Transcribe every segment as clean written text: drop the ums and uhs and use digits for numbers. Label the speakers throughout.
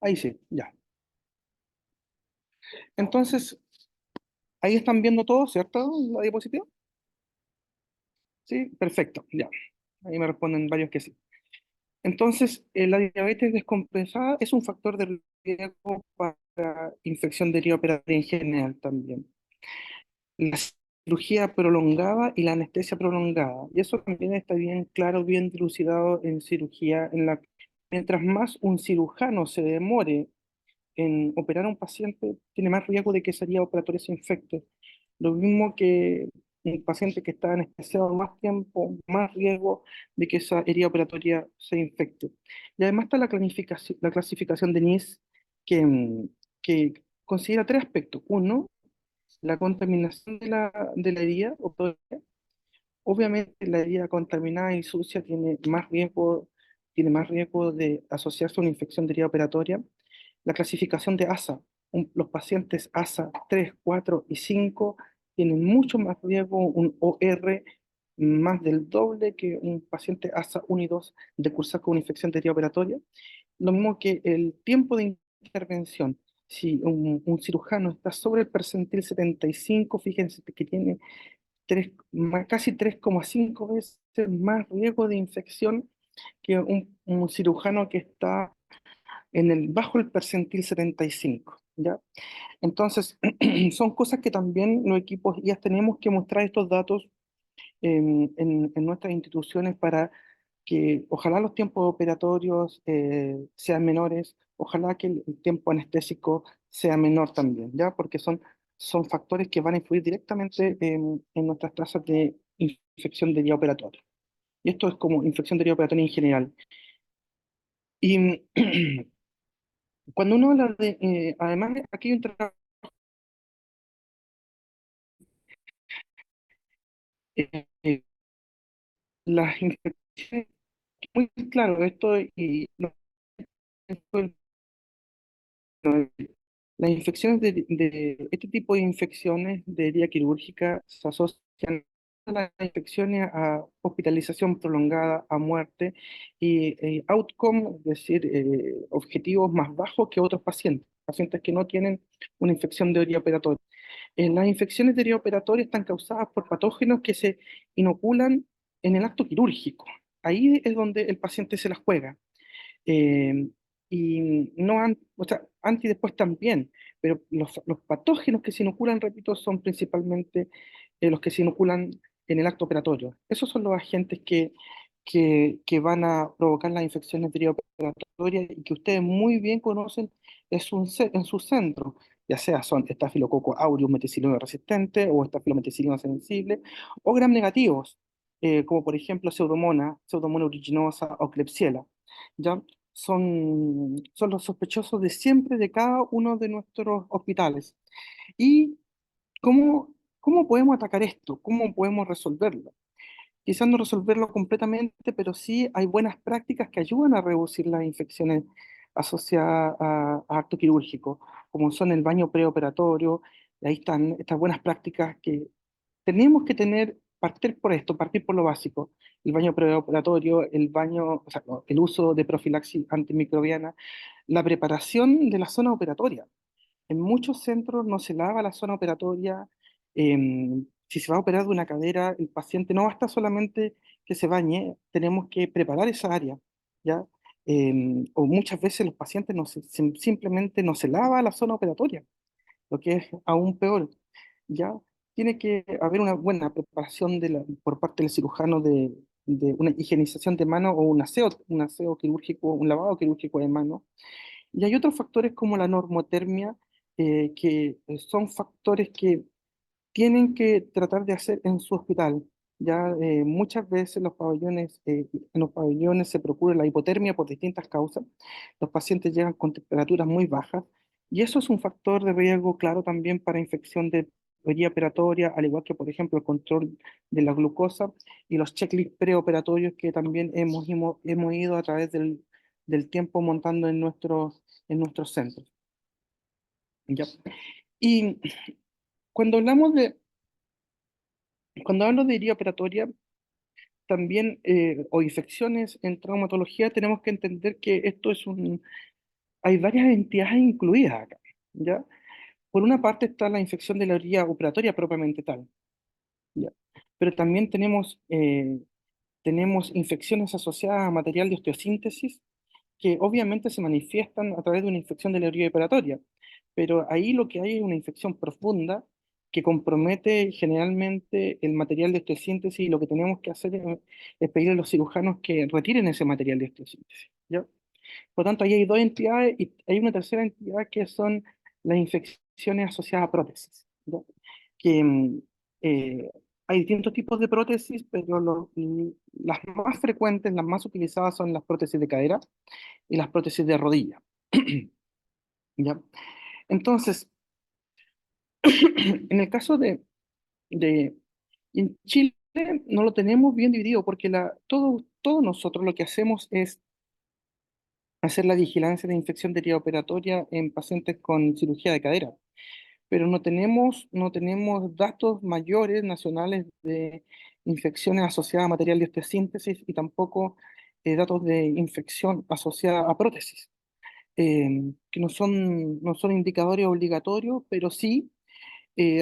Speaker 1: Ahí sí, ya. Entonces, ahí están viendo todo, ¿cierto? La diapositiva. Sí, perfecto, ya. Ahí me responden varios que sí. Entonces, la diabetes descompensada es un factor de riesgo para infección operatoria en general también. La cirugía prolongada y la anestesia prolongada. Y eso también está bien claro, bien dilucidado en cirugía, mientras más un cirujano se demore en operar a un paciente, tiene más riesgo de que esa herida operatoria se infecte. Lo mismo que un paciente que está anestesiado más tiempo, más riesgo de que esa herida operatoria se infecte. Y además está la clasificación de NICE que considera tres aspectos. Uno, la contaminación de la herida operatoria. Obviamente la herida contaminada y sucia tiene más riesgo de asociarse a una infección de herida operatoria. La clasificación de ASA, los pacientes ASA 3, 4 y 5 tienen mucho más riesgo, un OR más del doble que un paciente ASA 1 y 2 de cursar con una infección de herida operatoria. Lo mismo que el tiempo de intervención. Si un cirujano está sobre el percentil 75, fíjense que tiene casi 3,5 veces más riesgo de infección que un cirujano que está bajo el percentil 75, ¿ya? Entonces, son cosas que también los equipos ya tenemos que mostrar estos datos en nuestras instituciones para que ojalá los tiempos operatorios sean menores, ojalá que el tiempo anestésico sea menor también, ¿ya? Porque son factores que van a influir directamente en nuestras tasas de infección de vía operatoria. Y esto es como infección de vía operatoria en general. Y cuando uno habla además, aquí hay un trabajo, eh, eh, las infecciones, muy claro, esto y esto las infecciones de este tipo de infecciones de herida quirúrgica se asocian a las infecciones a hospitalización prolongada, a muerte y outcome, es decir, objetivos más bajos que otros pacientes, pacientes que no tienen una infección de herida operatoria. Las infecciones de herida operatoria están causadas por patógenos que se inoculan en el acto quirúrgico. Ahí es donde el paciente se la juega. Eh, y no o sea, antes y después también, pero los patógenos que se inoculan, repito, son principalmente los que se inoculan en el acto operatorio. Esos son los agentes que van a provocar las infecciones perioperatoria y que ustedes muy bien conocen en su centro, ya sea son estafilococo aureus meticilino resistente o estafilometicilino sensible o gram negativos, como por ejemplo pseudomonas aeruginosa o Klebsiella. ¿Ya? Son los sospechosos de siempre de cada uno de nuestros hospitales. ¿Y cómo podemos atacar esto? ¿Cómo podemos resolverlo? Quizás no resolverlo completamente, pero sí hay buenas prácticas que ayudan a reducir las infecciones asociadas a acto quirúrgico, como son el baño preoperatorio. Y ahí están estas buenas prácticas que tenemos que partir por esto, partir por lo básico. El baño preoperatorio, o sea, no, el uso de profilaxis antimicrobiana, la preparación de la zona operatoria. En muchos centros no se lava la zona operatoria. Si se va a operar de una cadera, el paciente no basta solamente que se bañe, tenemos que preparar esa área, ¿ya? O muchas veces los pacientes simplemente no se lava la zona operatoria, lo que es aún peor, ¿ya? Tiene que haber una buena preparación por parte del cirujano de una higienización de mano o un aseo quirúrgico, un lavado quirúrgico de mano. Y hay otros factores como la normotermia, que son factores que tienen que tratar de hacer en su hospital. Ya muchas veces en los pabellones se procura la hipotermia por distintas causas. Los pacientes llegan con temperaturas muy bajas y eso es un factor de riesgo claro también para infección de vía operatoria, al igual que por ejemplo el control de la glucosa y los checklists preoperatorios que también hemos ido a través del tiempo montando en nuestros centros. ¿Ya? Y cuando hablamos de, cuando hablo de herida operatoria, también, o infecciones en traumatología, tenemos que entender que esto es hay varias entidades incluidas acá, ¿ya? Por una parte está la infección de la vía operatoria propiamente tal, ¿ya? Pero también tenemos infecciones asociadas a material de osteosíntesis que obviamente se manifiestan a través de una infección de la vía operatoria, pero ahí lo que hay es una infección profunda que compromete generalmente el material de osteosíntesis y lo que tenemos que hacer es pedir a los cirujanos que retiren ese material de osteosíntesis, ¿ya? Por lo tanto, ahí hay dos entidades y hay una tercera entidad que son las infecciones asociadas a prótesis, ¿ya? Que eh, hay distintos tipos de prótesis, pero las más frecuentes, las más utilizadas son las prótesis de cadera y las prótesis de rodilla, ¿ya? Entonces, en el caso de en Chile no lo tenemos bien dividido porque todos nosotros lo que hacemos es hacer la vigilancia de infección de vía operatoria en pacientes con cirugía de cadera, pero no tenemos datos mayores nacionales de infecciones asociadas a material de osteosíntesis y tampoco datos de infección asociada a prótesis, que no son indicadores obligatorios, pero sí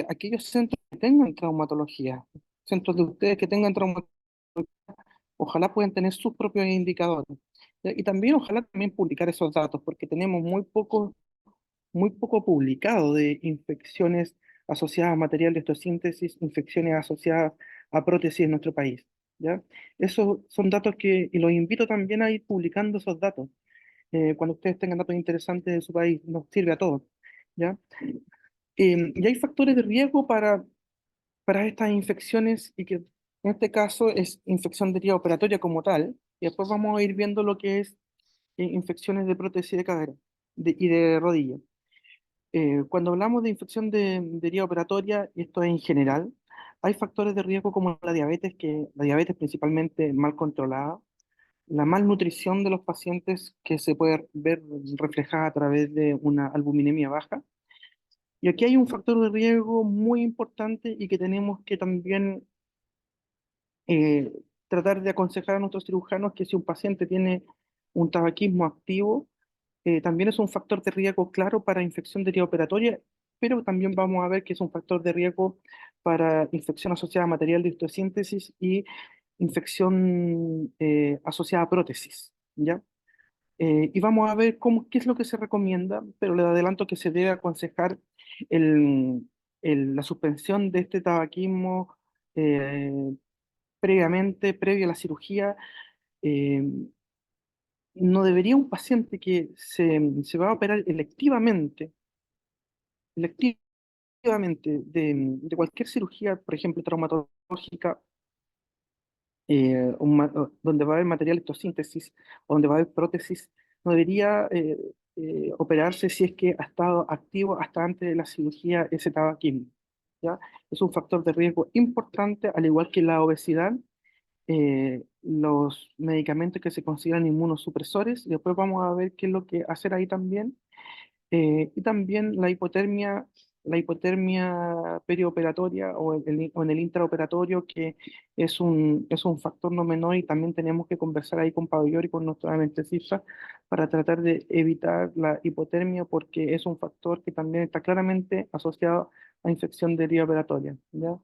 Speaker 1: aquellos centros que tengan traumatología, centros de ustedes que tengan traumatología, ojalá puedan tener sus propios indicadores. Y también ojalá también publicar esos datos, porque tenemos muy poco publicado de infecciones asociadas a material de osteosíntesis, infecciones asociadas a prótesis en nuestro país, ¿ya? Esos son datos y los invito también a ir publicando esos datos. Cuando ustedes tengan datos interesantes de su país, nos sirve a todos, ¿ya? Y hay factores de riesgo para estas infecciones y que en este caso es infección de vía operatoria como tal, y después vamos a ir viendo lo que es infecciones de prótesis de cadera y de rodilla. Cuando hablamos de infección de vía operatoria, y esto es en general, hay factores de riesgo como la diabetes principalmente mal controlada, la malnutrición de los pacientes que se puede ver reflejada a través de una albuminemia baja. Y aquí hay un factor de riesgo muy importante y que tenemos que también eh, tratar de aconsejar a nuestros cirujanos que si un paciente tiene un tabaquismo activo, también es un factor de riesgo claro para infección de vía operatoria, pero también vamos a ver que es un factor de riesgo para infección asociada a material de osteosíntesis y infección asociada a prótesis, ¿ya? Y vamos a ver qué es lo que se recomienda, pero les adelanto que se debe aconsejar el, la suspensión de este tabaquismo eh, previa a la cirugía. eh, no debería un paciente que se va a operar electivamente de cualquier cirugía, por ejemplo, traumatológica, donde va a haber material de ectosíntesis, o donde va a haber prótesis, no debería operarse si es que ha estado activo hasta antes de la cirugía ese tabaquismo, ¿ya? Es un factor de riesgo importante, al igual que la obesidad, los medicamentos que se consideran inmunosupresores, y después vamos a ver qué es lo que hacer ahí también, y también la hipotermia perioperatoria o en el intraoperatorio, que es un factor no menor y también tenemos que conversar ahí con pabellón y con nuestra anestesista para tratar de evitar la hipotermia porque es un factor que también está claramente asociado a infección de vía operatoria, ¿ya?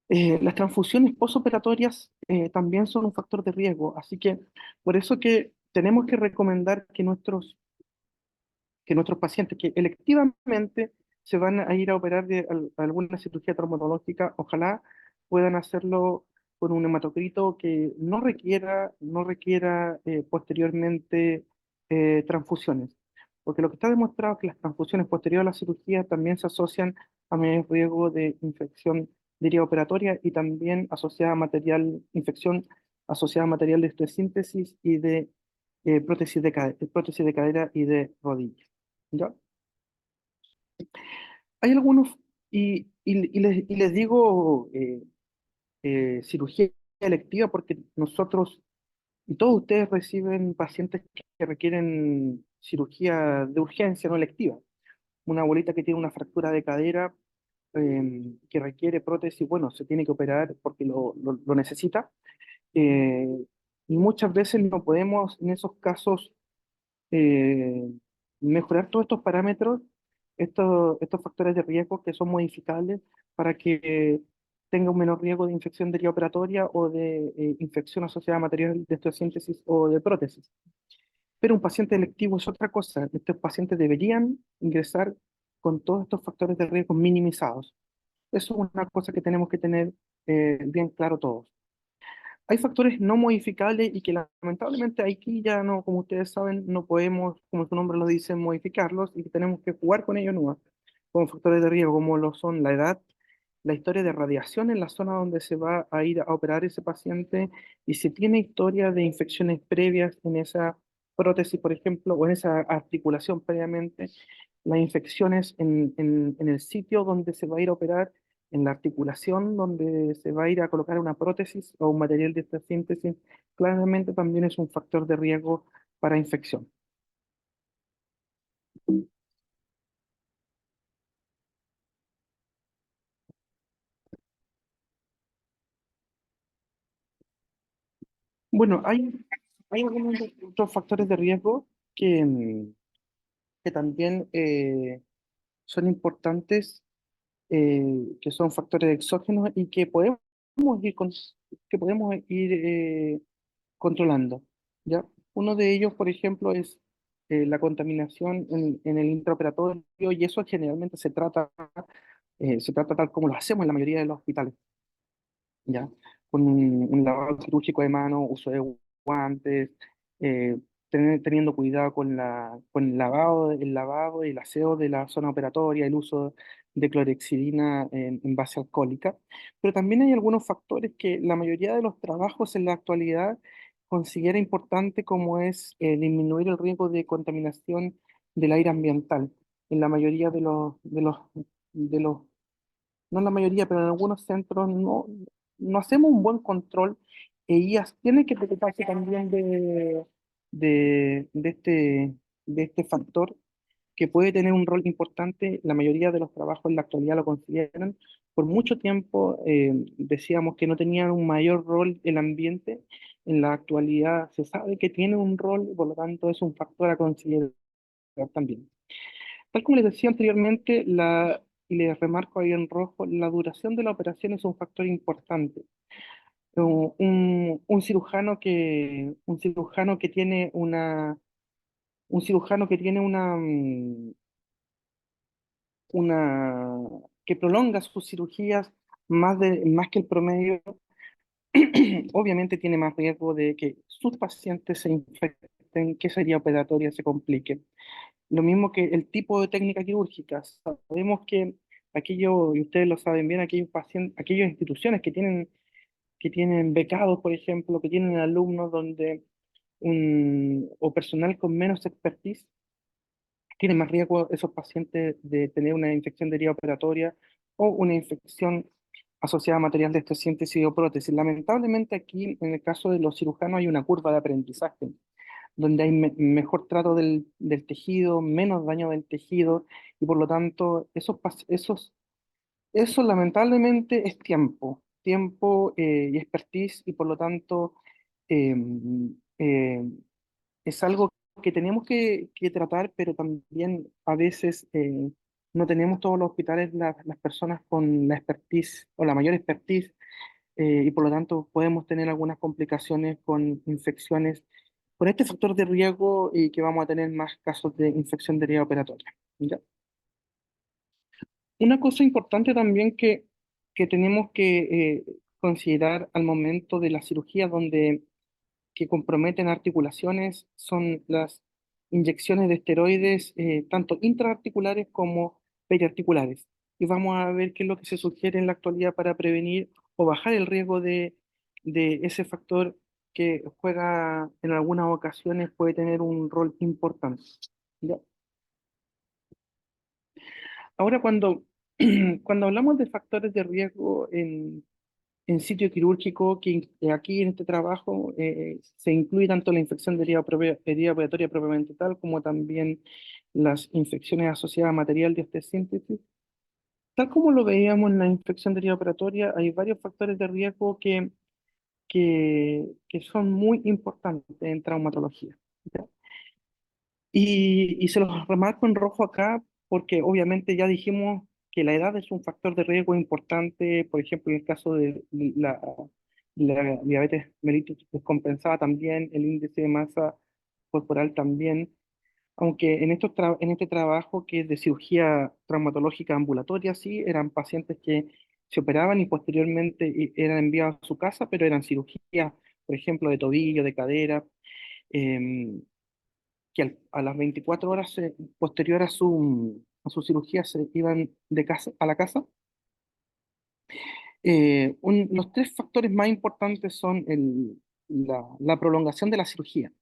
Speaker 1: Las transfusiones posoperatorias también son un factor de riesgo, así que por eso que tenemos que recomendar que nuestros pacientes que electivamente se van a ir a operar de alguna cirugía traumatológica, ojalá puedan hacerlo con un hematocrito que no requiera posteriormente transfusiones. Porque lo que está demostrado es que las transfusiones posteriores a la cirugía también se asocian a mayor riesgo de infección de herida operatoria y también infección asociada a material de osteosíntesis y de prótesis de cadera y de rodilla. ¿Ya? Hay algunos, y les digo cirugía electiva porque nosotros y todos ustedes reciben pacientes que requieren cirugía de urgencia, no electiva. Una abuelita que tiene una fractura de cadera que requiere prótesis, bueno, se tiene que operar porque lo necesita. Y muchas veces no podemos en esos casos eh, mejorar todos estos parámetros, estos factores de riesgo que son modificables para que tenga un menor riesgo de infección operatoria o de infección asociada a material de osteosíntesis o de prótesis. Pero un paciente electivo es otra cosa. Estos pacientes deberían ingresar con todos estos factores de riesgo minimizados. Eso es una cosa que tenemos que tener bien claro todos. Hay factores no modificables y que lamentablemente aquí ya no, como ustedes saben, no podemos, como su nombre lo dice, modificarlos y que tenemos que jugar con ellos nomás, como factores de riesgo, como lo son la edad, la historia de radiación en la zona donde se va a ir a operar ese paciente y si tiene historia de infecciones previas en esa prótesis, por ejemplo, o en esa articulación previamente, las infecciones en el sitio donde se va a ir a operar en la articulación donde se va a ir a colocar una prótesis o un material de esta síntesis, claramente también es un factor de riesgo para infección. Bueno, hay algunos otros factores de riesgo que también son importantes, que son factores exógenos y que podemos ir controlando, ¿ya? Uno de ellos, por ejemplo, es la contaminación en el intraoperatorio y eso generalmente se trata tal como lo hacemos en la mayoría de los hospitales, ¿ya? Con un lavado quirúrgico de mano, uso de guantes, eh, teniendo cuidado con el lavado y el aseo de la zona operatoria, el uso de clorexidina en base alcohólica. Pero también hay algunos factores que la mayoría de los trabajos en la actualidad considera importante, como es disminuir el riesgo de contaminación del aire ambiental. En la mayoría de los no en la mayoría, pero en algunos centros no hacemos un buen control e IAS tiene que preocuparse también de, de este, de este factor que puede tener un rol importante. La mayoría de los trabajos en la actualidad lo consideran. Por mucho tiempo decíamos que no tenían un mayor rol el ambiente. En la actualidad se sabe que tiene un rol, por lo tanto es un factor a considerar también. Tal como les decía anteriormente, y les remarco ahí en rojo, la duración de la operación es un factor importante. Un cirujano que tiene un cirujano que tiene una, que prolonga sus cirugías más que el promedio, obviamente tiene más riesgo de que sus pacientes se infecten, que sería operatoria se complique. Lo mismo que el tipo de técnica quirúrgica. Sabemos que y ustedes lo saben bien, aquellas instituciones que tienen becados, por ejemplo, que tienen alumnos o personal con menos expertise, tienen más riesgo esos pacientes de tener una infección de herida operatoria o una infección asociada a material de síntesis o prótesis. Lamentablemente aquí, en el caso de los cirujanos, hay una curva de aprendizaje donde hay mejor trato del tejido, menos daño del tejido, y por lo tanto, eso lamentablemente es tiempo y expertise, y por lo tanto eh, eh, es algo que tenemos que tratar, pero también a veces no tenemos todos los hospitales las personas con la expertise o la mayor expertise y por lo tanto podemos tener algunas complicaciones con infecciones, con este factor de riesgo y que vamos a tener más casos de infección de herida operatoria. ¿Ya? Una cosa importante también que tenemos que considerar al momento de la cirugía que comprometen articulaciones son las inyecciones de esteroides, tanto intraarticulares como periarticulares. Y vamos a ver qué es lo que se sugiere en la actualidad para prevenir o bajar el riesgo de ese factor que juega en algunas ocasiones, puede tener un rol importante. ¿Ya? Ahora, cuando hablamos de factores de riesgo en sitio quirúrgico, aquí en este trabajo se incluye tanto la infección de herida operatoria propiamente tal, como también las infecciones asociadas a material de osteosíntesis. Tal como lo veíamos en la infección de herida operatoria, hay varios factores de riesgo que son muy importantes en traumatología. ¿Ya? Y se los remarco en rojo acá porque obviamente ya dijimos que la edad es un factor de riesgo importante, por ejemplo, en el caso de la diabetes mellitus descompensada también, el índice de masa corporal también, aunque en este trabajo que es de cirugía traumatológica ambulatoria, sí, eran pacientes que se operaban y posteriormente eran enviados a su casa, pero eran cirugías, por ejemplo, de tobillo, de cadera, em, que a las 24 horas posterior a su cirugía se iban de casa a la casa. Los tres factores más importantes son la prolongación de la cirugía,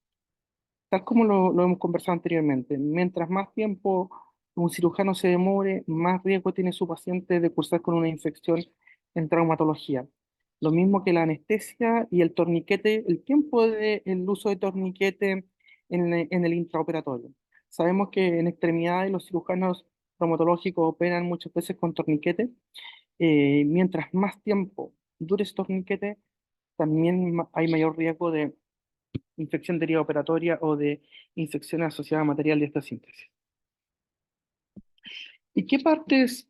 Speaker 1: tal como lo hemos conversado anteriormente. Mientras más tiempo un cirujano se demore, más riesgo tiene su paciente de cursar con una infección en traumatología. Lo mismo que la anestesia y el torniquete, el tiempo del uso de torniquete en el intraoperatorio. Sabemos que en extremidades los cirujanos traumatológicos operan muchas veces con torniquete. Mientras más tiempo dure ese torniquete, también hay mayor riesgo de infección deriva operatoria o de infección asociada a material de esta síntesis. ¿Y qué partes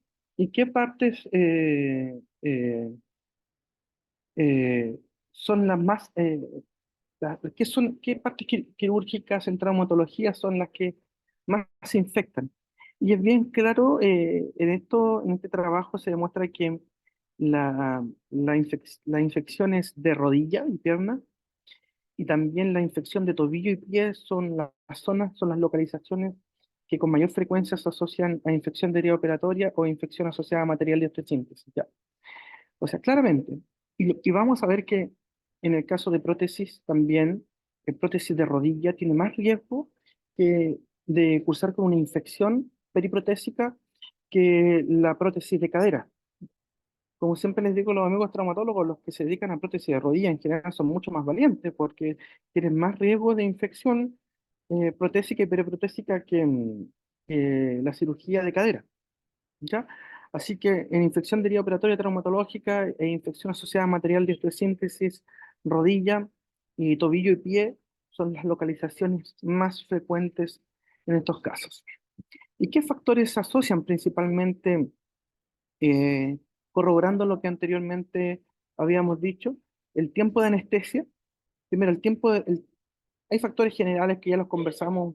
Speaker 1: eh, son las más, qué partes quirúrgicas en traumatología son las que más se infectan? Y es bien claro, en este trabajo se demuestra que las infecciones de rodilla y pierna y también la infección de tobillo y pie son las zonas, son las localizaciones que con mayor frecuencia se asocian a infección de herida operatoria o infección asociada a material de osteosíntesis. Ya. O sea, claramente. Y vamos a ver que en el caso de prótesis también, el prótesis de rodilla tiene más riesgo de cursar con una infección periprotésica que la prótesis de cadera. Como siempre les digo a los amigos traumatólogos, los que se dedican a prótesis de rodilla en general son mucho más valientes porque tienen más riesgo de infección protésica y periprotésica que la cirugía de cadera, ¿ya? Así que en infección de herida operatoria traumatológica e infección asociada a material de osteosíntesis, rodilla y tobillo y pie son las localizaciones más frecuentes en estos casos. ¿Y qué factores se asocian principalmente? eh, Corroborando lo que anteriormente habíamos dicho, el tiempo de anestesia, primero hay factores generales que ya los conversamos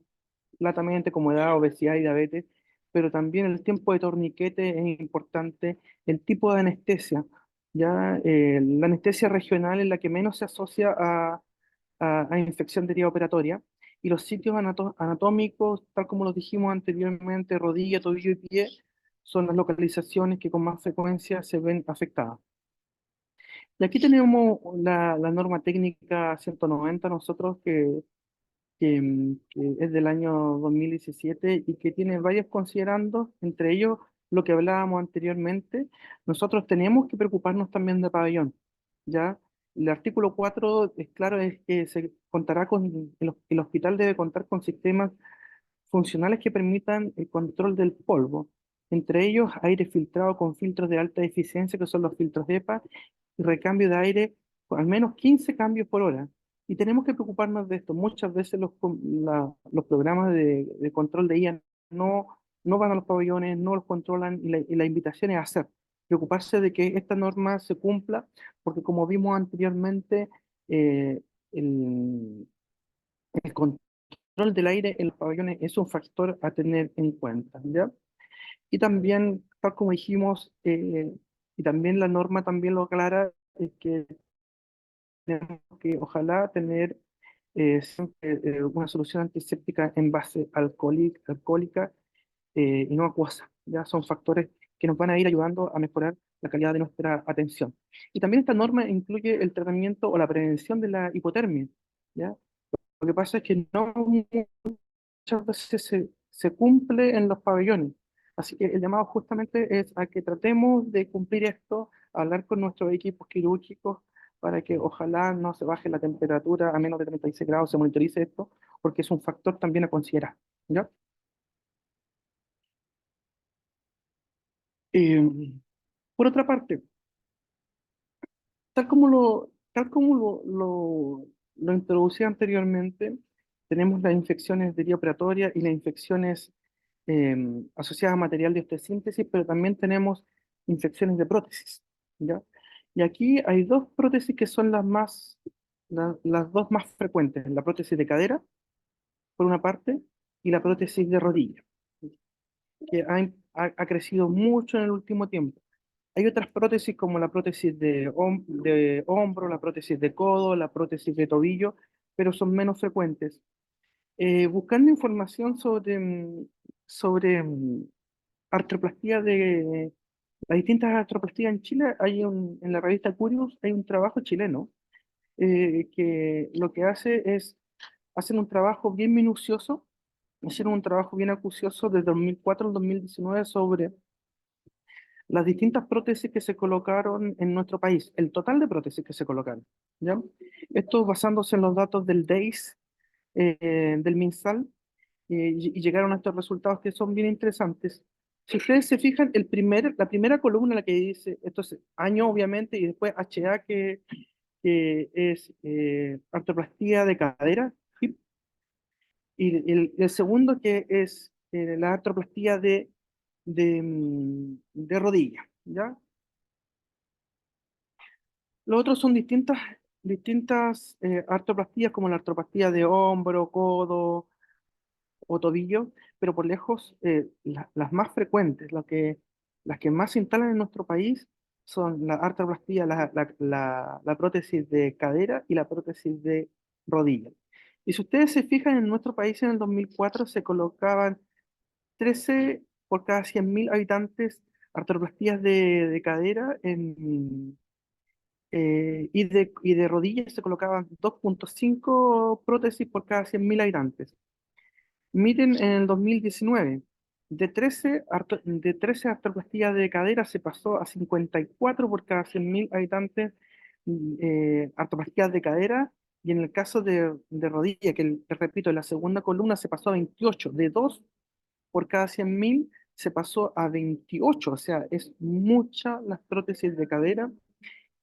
Speaker 1: latamente como edad, obesidad y diabetes, pero también el tiempo de torniquete es importante, el tipo de anestesia, ya la anestesia regional es la que menos se asocia a infección de herida operatoria, y los sitios anatómicos, tal como los dijimos anteriormente, rodilla, tobillo y pie, son las localizaciones que con más frecuencia se ven afectadas. Y aquí tenemos la norma técnica 190, nosotros que es del año 2017 y que tiene varios considerandos, entre ellos lo que hablábamos anteriormente. Nosotros tenemos que preocuparnos también de pabellón, ¿ya? El artículo 4 es claro, es que se contará el hospital debe contar con sistemas funcionales que permitan el control del polvo, entre ellos aire filtrado con filtros de alta eficiencia, que son los filtros EPA, y recambio de aire con al menos 15 cambios por hora. Y tenemos que preocuparnos de esto. Muchas veces los programas de control de IA no van a los pabellones, no los controlan, y la invitación es a hacer, preocuparse de que esta norma se cumpla, porque como vimos anteriormente, eh, el, el control del aire en los pabellones es un factor a tener en cuenta, ¿ya? Y también, tal como dijimos, y también la norma también lo aclara, es que tenemos que ojalá tener siempre una solución antiséptica en base alcohólica y no acuosa. Ya son factores que nos van a ir ayudando a mejorar la calidad de nuestra atención. Y también esta norma incluye el tratamiento o la prevención de la hipotermia, ¿ya? Lo que pasa es que no muchas veces se cumple en los pabellones. Así que el llamado justamente es a que tratemos de cumplir esto, hablar con nuestros equipos quirúrgicos para que ojalá no se baje la temperatura a menos de 36 grados, se monitorice esto, porque es un factor también a considerar, ¿ya? Eh, por otra parte, tal como tal como lo introducí anteriormente, tenemos las infecciones de vía operatoria y las infecciones asociadas a material de osteosíntesis, pero también tenemos infecciones de prótesis, ¿ya? Y aquí hay dos prótesis que son las dos más frecuentes, la prótesis de cadera, por una parte, y la prótesis de rodilla, que ha crecido mucho en el último tiempo. Hay otras prótesis como la prótesis de hombro, la prótesis de codo, la prótesis de tobillo, pero son menos frecuentes. Buscando información sobre artroplastía las distintas artroplastías en Chile, en la revista Curious hay un trabajo chileno que lo que hace es hacer un trabajo bien minucioso, hicieron un trabajo bien acucioso desde 2004 al 2019 sobre las distintas prótesis que se colocaron en nuestro país, el total de prótesis que se colocaron, ¿ya? Esto basándose en los datos del DEIS, del MinSal, y llegaron a estos resultados que son bien interesantes. Si ustedes se fijan, la primera columna, la que dice, esto es año obviamente, y después HA, que es artroplastía de cadera, hip, y el segundo que es la artroplastía de rodilla, ¿ya? Los otros son distintas artroplastías, como la artroplastía de hombro, codo o tobillo, pero por lejos las más frecuentes, las que más se instalan en nuestro país son la artroplastía, la prótesis de cadera y la prótesis de rodilla. Y si ustedes se fijan, en nuestro país en el 2004 se colocaban 13 por cada 100.000 habitantes artroplastías de cadera y de rodillas se colocaban 2,5 prótesis por cada 100.000 habitantes. Miren, en el 2019, de 13 artroplastías de cadera se pasó a 54 por cada 100.000 habitantes, artroplastías de cadera, y en el caso de rodilla, repito, en la segunda columna se pasó a 28, de 2 por cada 100.000 se pasó a 28, o sea, es mucha las prótesis de cadera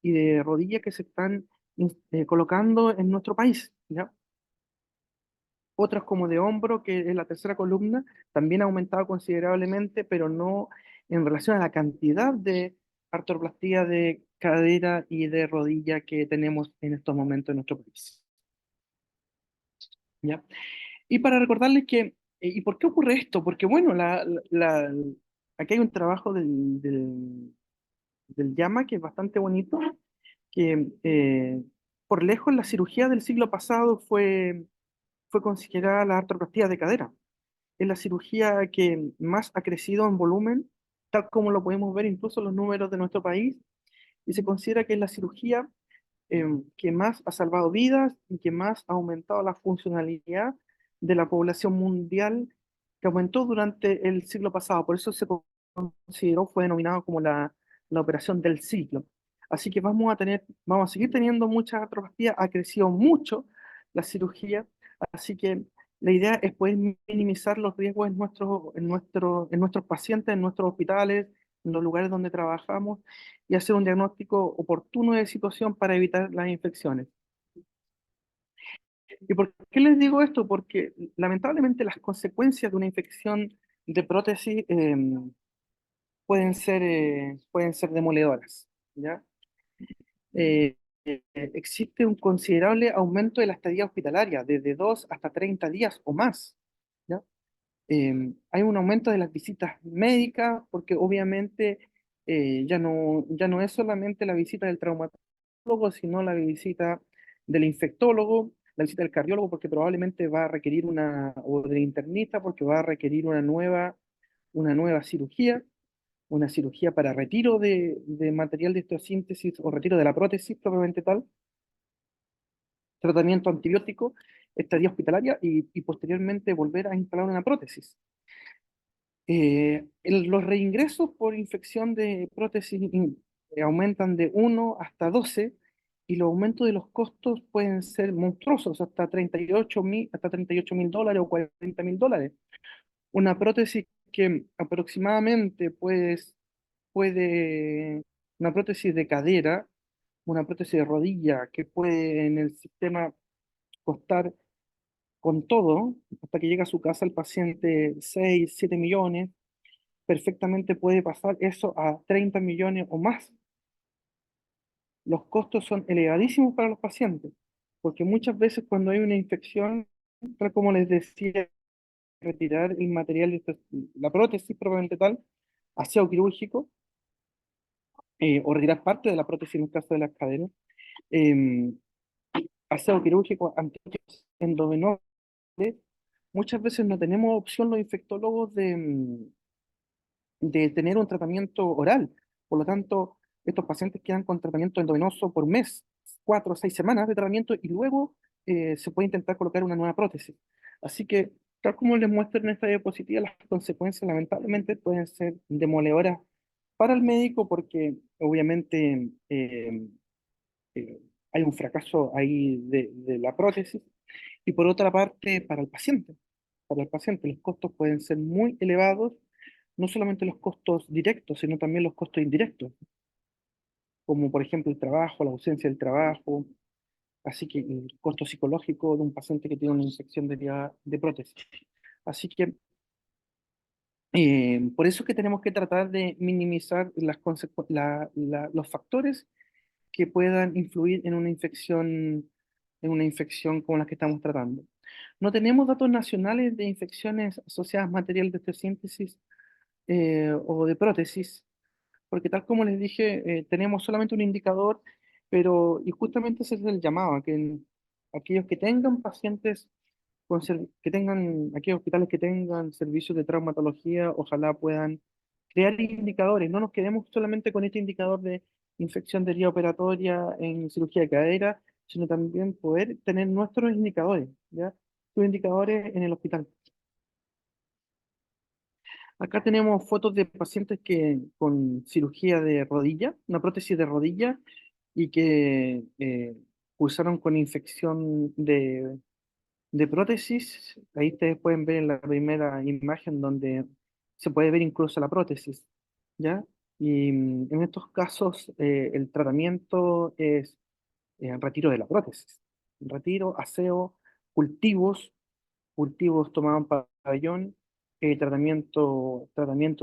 Speaker 1: y de rodilla que se están colocando en nuestro país, ¿ya? Otras como de hombro, que es la tercera columna, también ha aumentado considerablemente, pero no en relación a la cantidad de artroplastía de cadera y de rodilla que tenemos en estos momentos en nuestro país, ¿ya? Y para recordarles ¿y por qué ocurre esto? Porque bueno, aquí hay un trabajo del llama que es bastante bonito, que por lejos la cirugía del siglo pasado fue considerada la artroplastía de cadera. Es la cirugía que más ha crecido en volumen, tal como lo podemos ver incluso en los números de nuestro país, y se considera que es la cirugía que más ha salvado vidas y que más ha aumentado la funcionalidad de la población mundial, que aumentó durante el siglo pasado. Por eso se consideró, fue denominado como la operación del siglo. Así que vamos a seguir teniendo muchas artroplastías, ha crecido mucho la cirugía, así que la idea es poder minimizar los riesgos en nuestros pacientes, en nuestros hospitales, en los lugares donde trabajamos, y hacer un diagnóstico oportuno de situación para evitar las infecciones. ¿Y por qué les digo esto? Porque lamentablemente las consecuencias de una infección de prótesis pueden ser demoledoras, ¿ya? Eh, Existe un considerable aumento de la estadía hospitalaria, desde 2 hasta 30 días o más, ¿ya? Hay un aumento de las visitas médicas, porque obviamente ya no es solamente la visita del traumatólogo, sino la visita del infectólogo, la visita del cardiólogo, porque probablemente va a requerir o del internista, porque va a requerir una nueva cirugía, una cirugía para retiro de material de osteosíntesis o retiro de la prótesis propiamente tal, tratamiento antibiótico, estadía hospitalaria y posteriormente volver a instalar una prótesis. Los reingresos por infección de prótesis aumentan de 1 hasta 12, y los aumentos de los costos pueden ser monstruosos, hasta 38.000 dólares o 40.000 dólares. Una prótesis que aproximadamente una prótesis de cadera una prótesis de rodilla que puede en el sistema costar con todo, hasta que llega a su casa el paciente 6 7 millones, perfectamente puede pasar eso a 30 millones o más. Los costos son elevadísimos para los pacientes, porque muchas veces cuando hay una infección, tal como les decía, retirar el material, la prótesis propiamente tal, aseo quirúrgico, o retirar parte de la prótesis en el caso de las caderas, eh, aseo quirúrgico, antibióticos endovenosos. Muchas veces no tenemos opción los infectólogos de tener un tratamiento oral. Por lo tanto, estos pacientes quedan con tratamiento endovenoso por mes, 4 o 6 semanas de tratamiento y luego se puede intentar colocar una nueva prótesis. Así que, tal como les muestro en esta diapositiva, las consecuencias lamentablemente pueden ser demoledoras para el médico porque obviamente eh, hay un fracaso ahí de la prótesis y por otra parte para el paciente. Para el paciente los costos pueden ser muy elevados, no solamente los costos directos, sino también los costos indirectos, como por ejemplo el trabajo, la ausencia del trabajo, así que el costo psicológico de un paciente que tiene una infección derivada de prótesis. Así que por eso es que tenemos que tratar de minimizar los factores que puedan influir en una infección como la que estamos tratando. No tenemos datos nacionales de infecciones asociadas a material de osteosíntesis o de prótesis, porque tal como les dije, tenemos solamente un indicador, y justamente ese es el llamado, a que aquellos que tengan pacientes, que tengan, aquellos hospitales que tengan servicios de traumatología, ojalá puedan crear indicadores, no nos quedemos solamente con este indicador de infección de herida operatoria en cirugía de cadera, sino también poder tener nuestros indicadores, ¿ya? Los indicadores en el hospital. Acá tenemos fotos de pacientes que con cirugía de rodilla, una prótesis de rodilla, y que cursaron con infección de prótesis. Ahí ustedes pueden ver en la primera imagen donde se puede ver incluso la prótesis, ¿ya? Y en estos casos el tratamiento es retiro de la prótesis, retiro, aseo, cultivos, cultivos tomaban pabellón, tratamiento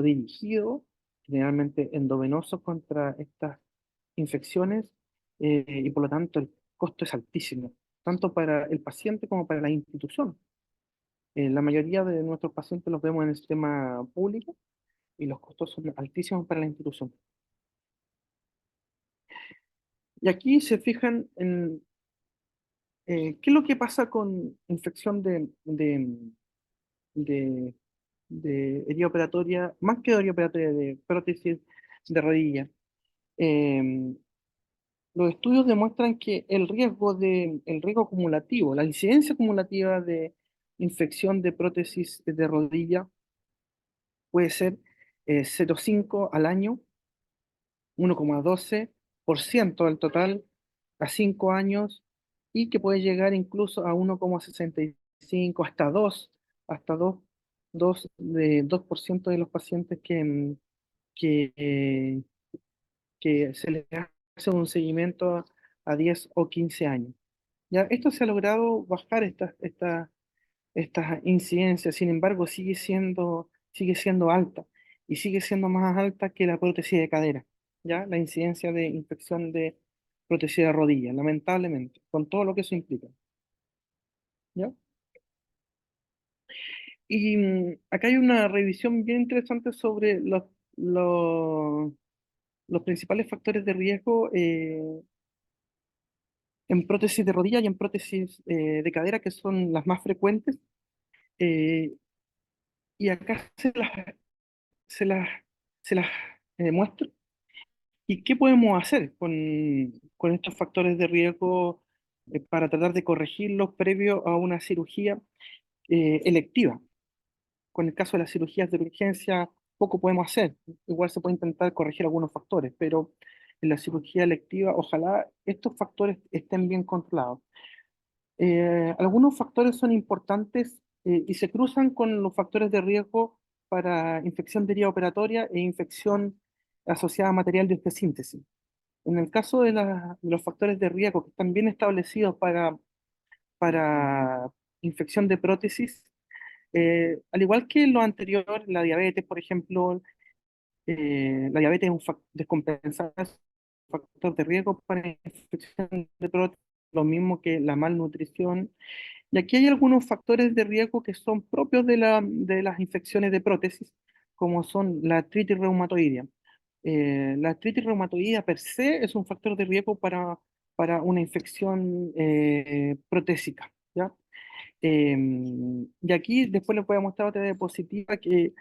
Speaker 1: dirigido, generalmente endovenoso contra estas infecciones, y por lo tanto el costo es altísimo, tanto para el paciente como para la institución. La mayoría de nuestros pacientes los vemos en el sistema público y los costos son altísimos para la institución. Y aquí se fijan en qué es lo que pasa con infección de herida operatoria, más que de herida operatoria, de prótesis de rodilla. Eh, los estudios demuestran que el riesgo acumulativo, la incidencia acumulativa de infección de prótesis de rodilla puede ser 0,5 al año, 1,12% del total a 5 años y que puede llegar incluso a 1,65 hasta 2% de los pacientes que, eh, que se les hace un seguimiento a 10 o 15 años. Ya, esto se ha logrado bajar estas incidencias, sin embargo, sigue siendo alta y sigue siendo más alta que la prótesis de cadera, ¿ya? La incidencia de infección de prótesis de rodilla, lamentablemente, con todo lo que eso implica, ¿ya? Y acá hay una revisión bien interesante sobre los, los principales factores de riesgo en prótesis de rodilla y en prótesis de cadera, que son las más frecuentes. eh, y acá se las, se las muestro. ¿Y qué podemos hacer con estos factores de riesgo para tratar de corregirlos previo a una cirugía electiva? Con el caso de las cirugías de urgencia, poco podemos hacer. Igual se puede intentar corregir algunos factores, pero en la cirugía electiva, ojalá estos factores estén bien controlados. Algunos factores son importantes y se cruzan con los factores de riesgo para infección de herida operatoria e infección asociada a material de osteosíntesis. En el caso de, de los factores de riesgo que están bien establecidos para infección de prótesis, al igual que lo anterior, la diabetes, por ejemplo, la diabetes es un descompensada, es un factor de riesgo para infección de prótesis, lo mismo que la malnutrición. Y aquí hay algunos factores de riesgo que son propios de de las infecciones de prótesis, como son la artritis reumatoidea. La artritis reumatoidea per se es un factor de riesgo para una infección protésica, ¿ya? Y aquí después les voy a mostrar otra diapositiva que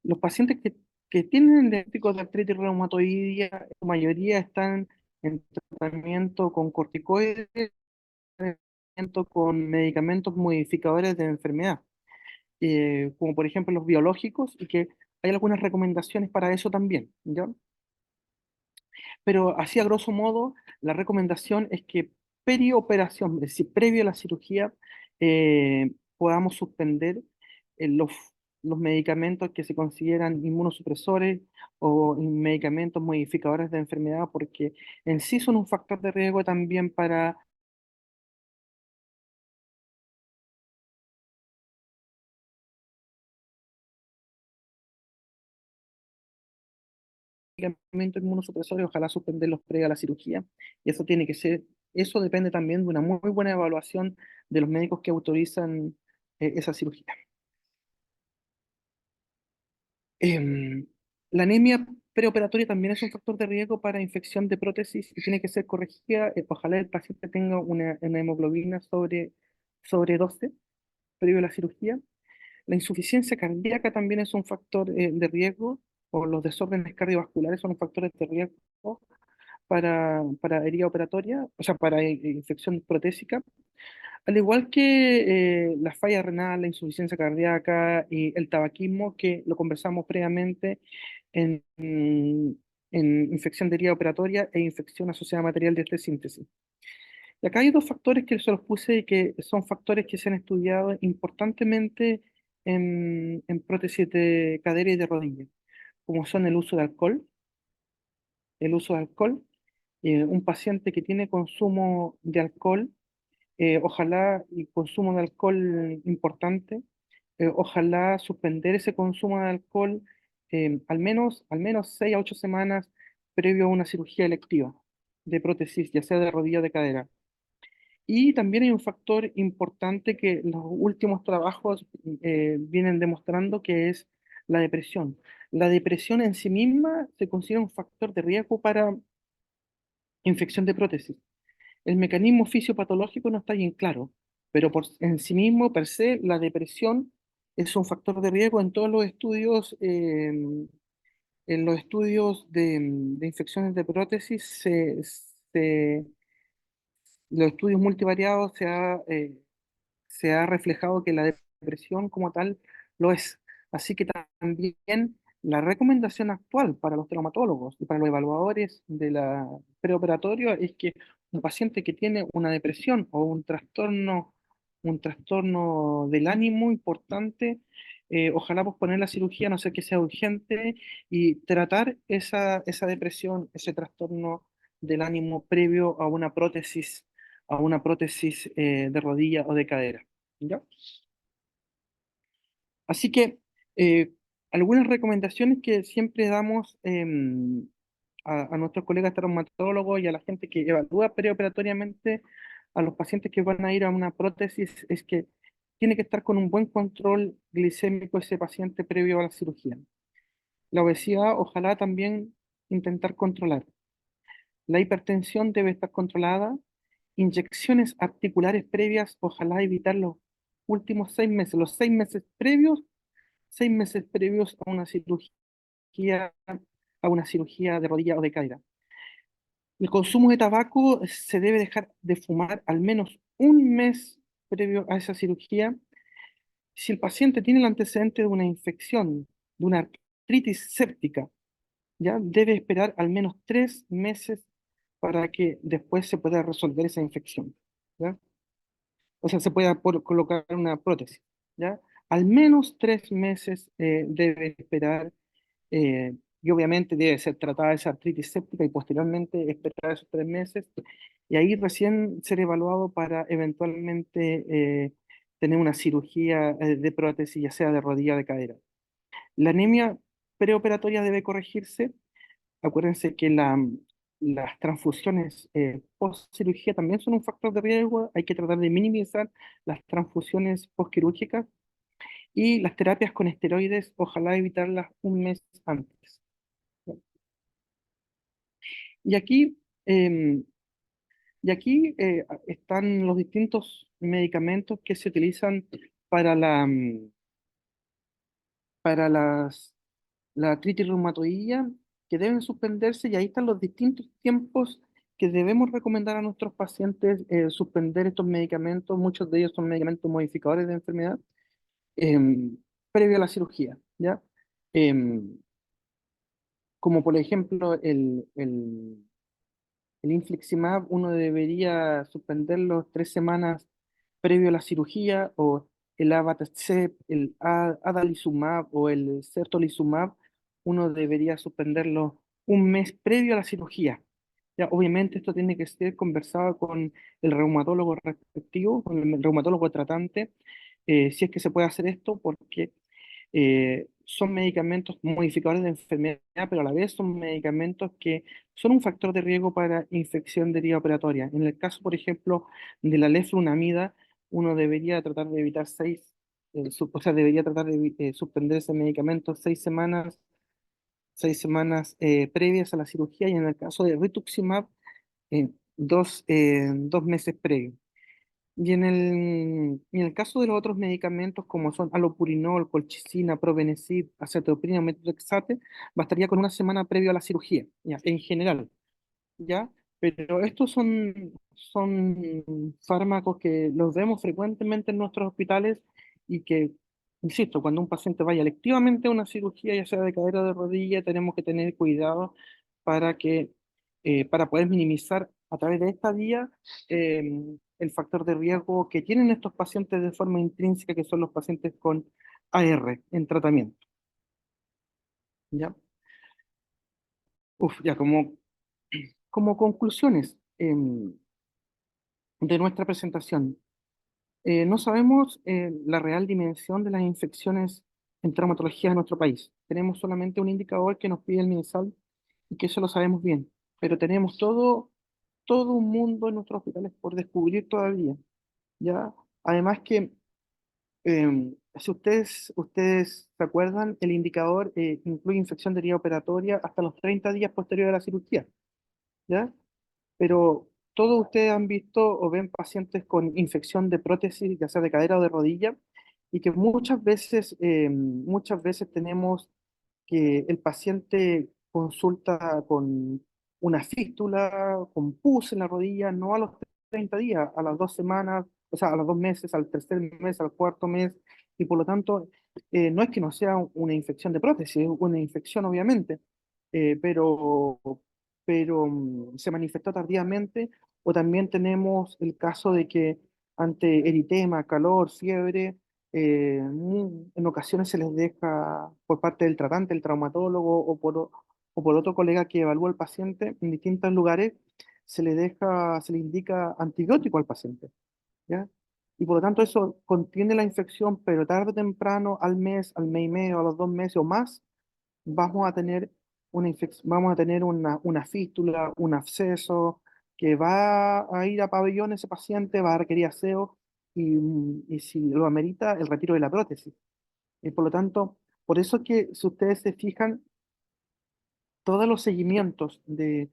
Speaker 1: los pacientes que tienen diagnóstico de artritis reumatoidea, en su mayoría están en tratamiento con corticoides, tratamiento con medicamentos modificadores de enfermedad, como por ejemplo los biológicos, y que hay algunas recomendaciones para eso también, ¿ya? Pero así a grosso modo, la recomendación es que perioperación, es decir, previo a la cirugía, podamos suspender los medicamentos que se consideran inmunosupresores o medicamentos modificadores de enfermedad, porque en sí son un factor de riesgo también para medicamentos inmunosupresores, ojalá suspenderlos previo a la cirugía. Y eso tiene que ser, eso depende también de una muy buena evaluación de los médicos que autorizan esa cirugía. Em, la anemia preoperatoria también es un factor de riesgo para infección de prótesis y tiene que ser corregida. Ojalá el paciente tenga una hemoglobina sobre 12 previo a la cirugía. La insuficiencia cardíaca también es un factor de riesgo, o los desórdenes cardiovasculares son factores de riesgo para herida operatoria, o sea, para infección protésica. Al igual que la falla renal, la insuficiencia cardíaca y el tabaquismo, que lo conversamos previamente en infección de herida operatoria e infección asociada a material de síntesis. Y acá hay dos factores que se los puse y que son factores que se han estudiado importantemente en prótesis de cadera y de rodilla, como son el uso de alcohol, un paciente que tiene consumo de alcohol, ojalá y consumo de alcohol importante, ojalá suspender ese consumo de alcohol al menos 6 a 8 semanas previo a una cirugía electiva de prótesis, ya sea de rodilla o de cadera. Y también hay un factor importante que los últimos trabajos vienen demostrando, que es la depresión. La depresión en sí misma se considera un factor de riesgo para infección de prótesis. El mecanismo fisiopatológico no está bien claro, pero en sí mismo, per se, la depresión es un factor de riesgo en todos los estudios. En los estudios de infecciones de prótesis, los estudios multivariados se ha reflejado que la depresión como tal lo es. Así que también la recomendación actual para los traumatólogos y para los evaluadores de la preoperatorio es que un paciente que tiene una depresión o un trastorno del ánimo importante, ojalá posponer la cirugía, a no ser que sea urgente, y tratar esa depresión, ese trastorno del ánimo previo a una prótesis de rodilla o de cadera. ¿Ya? Así que eh, algunas recomendaciones que siempre damos a nuestros colegas traumatólogos y a la gente que evalúa preoperatoriamente a los pacientes que van a ir a una prótesis es que tiene que estar con un buen control glicémico ese paciente previo a la cirugía. La obesidad, ojalá también intentar controlar. La hipertensión debe estar controlada. Inyecciones articulares previas, ojalá evitar los últimos 6 meses, los 6 meses previos a una cirugía de rodilla o de cadera. El consumo de tabaco se debe dejar de fumar al menos un mes previo a esa cirugía. Si el paciente tiene el antecedente de una infección, de una artritis séptica, ya debe esperar al menos 3 meses para que después se pueda resolver esa infección, ¿ya? O sea, se pueda colocar una prótesis, ¿ya? Al menos 3 meses debe esperar y obviamente debe ser tratada esa artritis séptica y posteriormente esperar esos 3 meses y ahí recién ser evaluado para eventualmente tener una cirugía de prótesis, ya sea de rodilla o de cadera. La anemia preoperatoria debe corregirse. Acuérdense que las transfusiones post cirugía también son un factor de riesgo. Hay que tratar de minimizar las transfusiones postquirúrgicas y las terapias con esteroides, ojalá evitarlas un mes antes. Y aquí, em, están los distintos medicamentos que se utilizan para para la artritis reumatoidea que deben suspenderse y ahí están los distintos tiempos que debemos recomendar a nuestros pacientes suspender estos medicamentos. Muchos de ellos son medicamentos modificadores de enfermedad em, previo a la cirugía, ¿ya? Em, Como por ejemplo el infliximab, uno debería suspenderlo 3 semanas previo a la cirugía, o el abatacept, el adalimumab o el certolizumab, uno debería suspenderlo un mes previo a la cirugía. Ya, obviamente esto tiene que ser conversado con el reumatólogo respectivo, con el reumatólogo tratante, si es que se puede hacer esto, porque son medicamentos modificadores de enfermedad, pero a la vez son medicamentos que son un factor de riesgo para infección deriva operatoria. En el caso, por ejemplo, de la leflunomida, uno debería tratar de evitar o sea, debería tratar de suspender ese medicamento 6 semanas, 6 semanas previas a la cirugía, y en el caso de rituximab, 2 meses previos. Y en el caso de los otros medicamentos, como son alopurinol, colchicina, probenecid, acetoprina, methotrexate, bastaría con una semana previo a la cirugía, ya, en general, ¿ya? Pero estos son fármacos que los vemos frecuentemente en nuestros hospitales y que, insisto, cuando un paciente vaya electivamente a una cirugía, ya sea de cadera o de rodilla, tenemos que tener cuidado para para poder minimizar a través de esta vía el factor de riesgo que tienen estos pacientes de forma intrínseca, que son los pacientes con AR en tratamiento, ¿ya? Ya como conclusiones de nuestra presentación. No sabemos la real dimensión de las infecciones en traumatología en nuestro país. Tenemos solamente un indicador que nos pide el MinSal y que eso lo sabemos bien, pero tenemos todo un mundo en nuestros hospitales por descubrir todavía, ¿ya? Además que, si ustedes se acuerdan, el indicador incluye infección de vía operatoria hasta los 30 días posteriores a la cirugía, ¿ya? Pero todos ustedes han visto o ven pacientes con infección de prótesis, ya sea de cadera o de rodilla, y que muchas veces tenemos que el paciente consulta con una fístula, con pus en la rodilla, no a los 30 días, a las 2 semanas, o sea, a los 2 meses, al tercer mes, al cuarto mes, y por lo tanto, no es que no sea una infección de prótesis, es una infección obviamente, pero se manifestó tardíamente, o también tenemos el caso de que ante eritema, calor, fiebre, en ocasiones se les deja por parte del tratante, el traumatólogo o por otro colega que evalúa al paciente en distintos lugares, se le indica antibiótico al paciente, ¿ya? Y por lo tanto eso contiene la infección, pero tarde o temprano, al mes y medio, a los 2 meses o más, vamos a tener una fístula, un absceso, que va a ir a pabellón ese paciente, va a requerir aseo y si lo amerita, el retiro de la prótesis. Y por lo tanto, por eso que si ustedes se fijan, todos los seguimientos de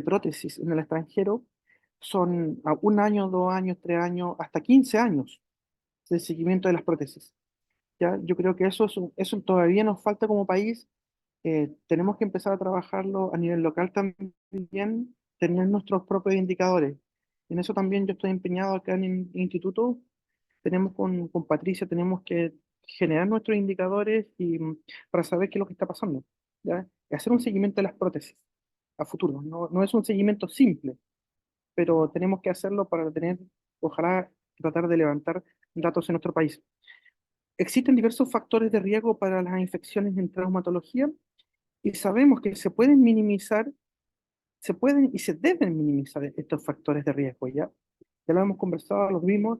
Speaker 1: prótesis en el extranjero son a 1 año, 2 años, 3 años, hasta 15 años de seguimiento de las prótesis. ¿Ya? Yo creo que eso todavía nos falta como país. Tenemos que empezar a trabajarlo a nivel local también, tener nuestros propios indicadores. En eso también yo estoy empeñado acá en el instituto. Tenemos con Patricia, tenemos que generar nuestros indicadores para saber qué es lo que está pasando, ¿ya? Y hacer un seguimiento de las prótesis a futuro. No es un seguimiento simple, pero tenemos que hacerlo para ojalá, tratar de levantar datos en nuestro país. Existen diversos factores de riesgo para las infecciones en traumatología. Y sabemos que se pueden minimizar, se pueden y se deben minimizar estos factores de riesgo, ¿ya? Ya lo hemos conversado, los vimos.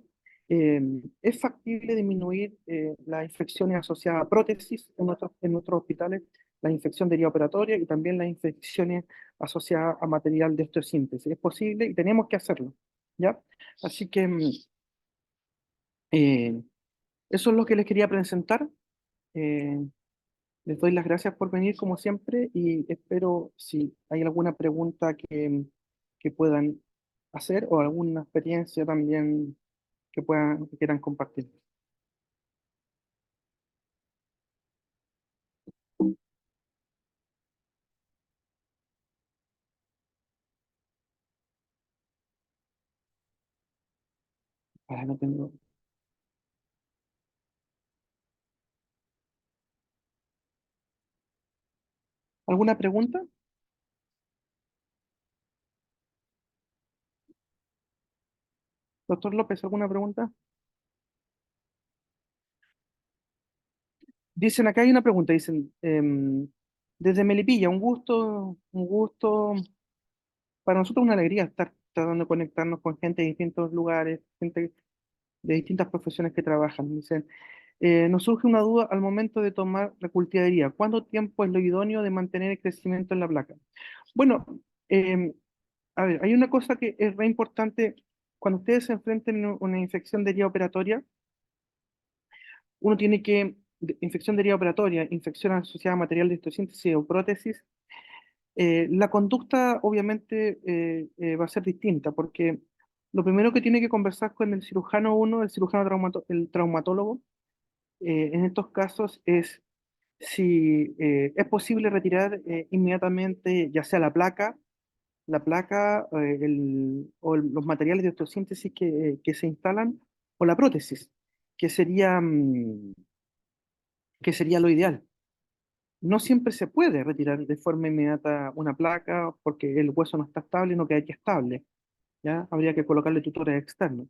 Speaker 1: eh, es factible disminuir las infecciones asociadas a prótesis en nuestros hospitales, la infección de herida operatoria y también las infecciones asociadas a material de osteosíntesis. Es posible y tenemos que hacerlo, ¿ya? Así que eh, eso es lo que les quería presentar. Eh, Les doy las gracias por venir como siempre y espero si hay alguna pregunta que puedan hacer o alguna experiencia también que quieran compartir. Ah, no tengo. ¿Alguna pregunta? Doctor López, ¿alguna pregunta? Dicen, acá hay una pregunta, dicen, desde Melipilla, un gusto, para nosotros una alegría estar tratando de conectarnos con gente de distintos lugares, gente de distintas profesiones que trabajan. Dicen, nos surge una duda al momento de tomar la cultivaría. ¿Cuánto tiempo es lo idóneo de mantener el crecimiento en la placa? Bueno, em, a ver, hay una cosa que es re importante. Cuando ustedes se enfrenten a una infección de herida operatoria, uno tiene que, infección de herida operatoria, infección asociada a material de histosíntesis o prótesis, la conducta obviamente va a ser distinta, porque lo primero que tiene que conversar con el cirujano uno, el cirujano el traumatólogo, en estos casos es si es posible retirar inmediatamente ya sea los materiales de osteosíntesis que se instalan o la prótesis, que sería, que sería lo ideal. No siempre se puede retirar de forma inmediata una placa porque el hueso no está estable, no queda aquí estable, ¿ya? Habría que colocarle tutores externos.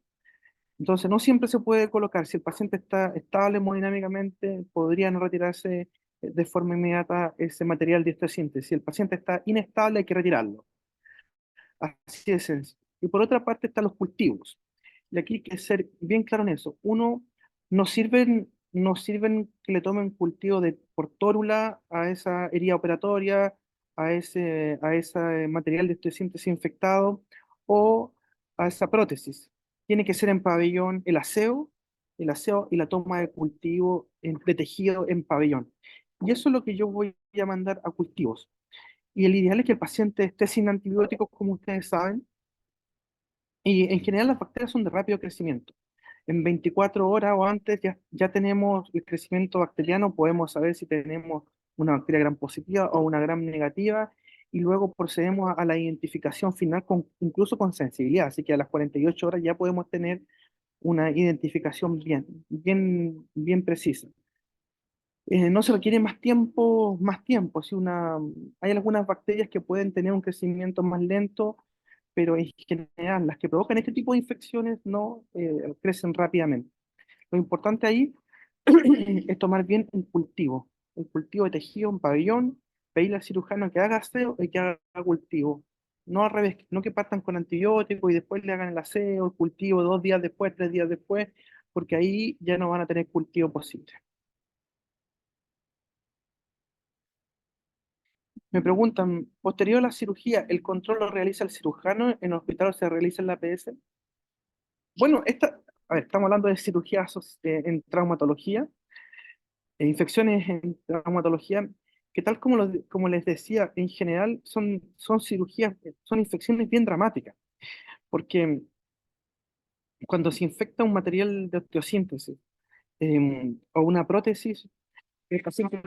Speaker 1: Entonces, no siempre se puede colocar. Si el paciente está estable hemodinámicamente, podría no retirarse de forma inmediata ese material de osteosíntesis. Si el paciente está inestable, hay que retirarlo. Así de sencillo. Y por otra parte están los cultivos. Y aquí hay que ser bien claro en eso. Uno, no sirven que le tomen cultivo por tórula a esa herida operatoria, a ese material de osteosíntesis infectado o a esa prótesis. Tiene que ser en pabellón el aseo y la toma de cultivo de tejido en pabellón. Y eso es lo que yo voy a mandar a cultivos. Y el ideal es que el paciente esté sin antibióticos, como ustedes saben, y en general las bacterias son de rápido crecimiento. En 24 horas o antes ya tenemos el crecimiento bacteriano, podemos saber si tenemos una bacteria gram positiva o una gram negativa, y luego procedemos a la identificación final, incluso con sensibilidad. Así que a las 48 horas ya podemos tener una identificación bien precisa. No se requiere más tiempo. Hay algunas bacterias que pueden tener un crecimiento más lento, pero en general las que provocan este tipo de infecciones no crecen rápidamente. Lo importante ahí es tomar bien el cultivo de tejido en pabellón, pedirle al cirujano que haga aseo y que haga cultivo. No al revés, no que partan con antibióticos y después le hagan el aseo, el cultivo 2 días después, 3 días después, porque ahí ya no van a tener cultivo posible. Me preguntan, posterior a la cirugía, ¿el control lo realiza el cirujano en el hospital o se realiza en la APS? Bueno, a ver, estamos hablando de cirugía en traumatología, infecciones en traumatología, que tal como les decía, en general son cirugías, son infecciones bien dramáticas, porque cuando se infecta un material de osteosíntesis o una prótesis, el paciente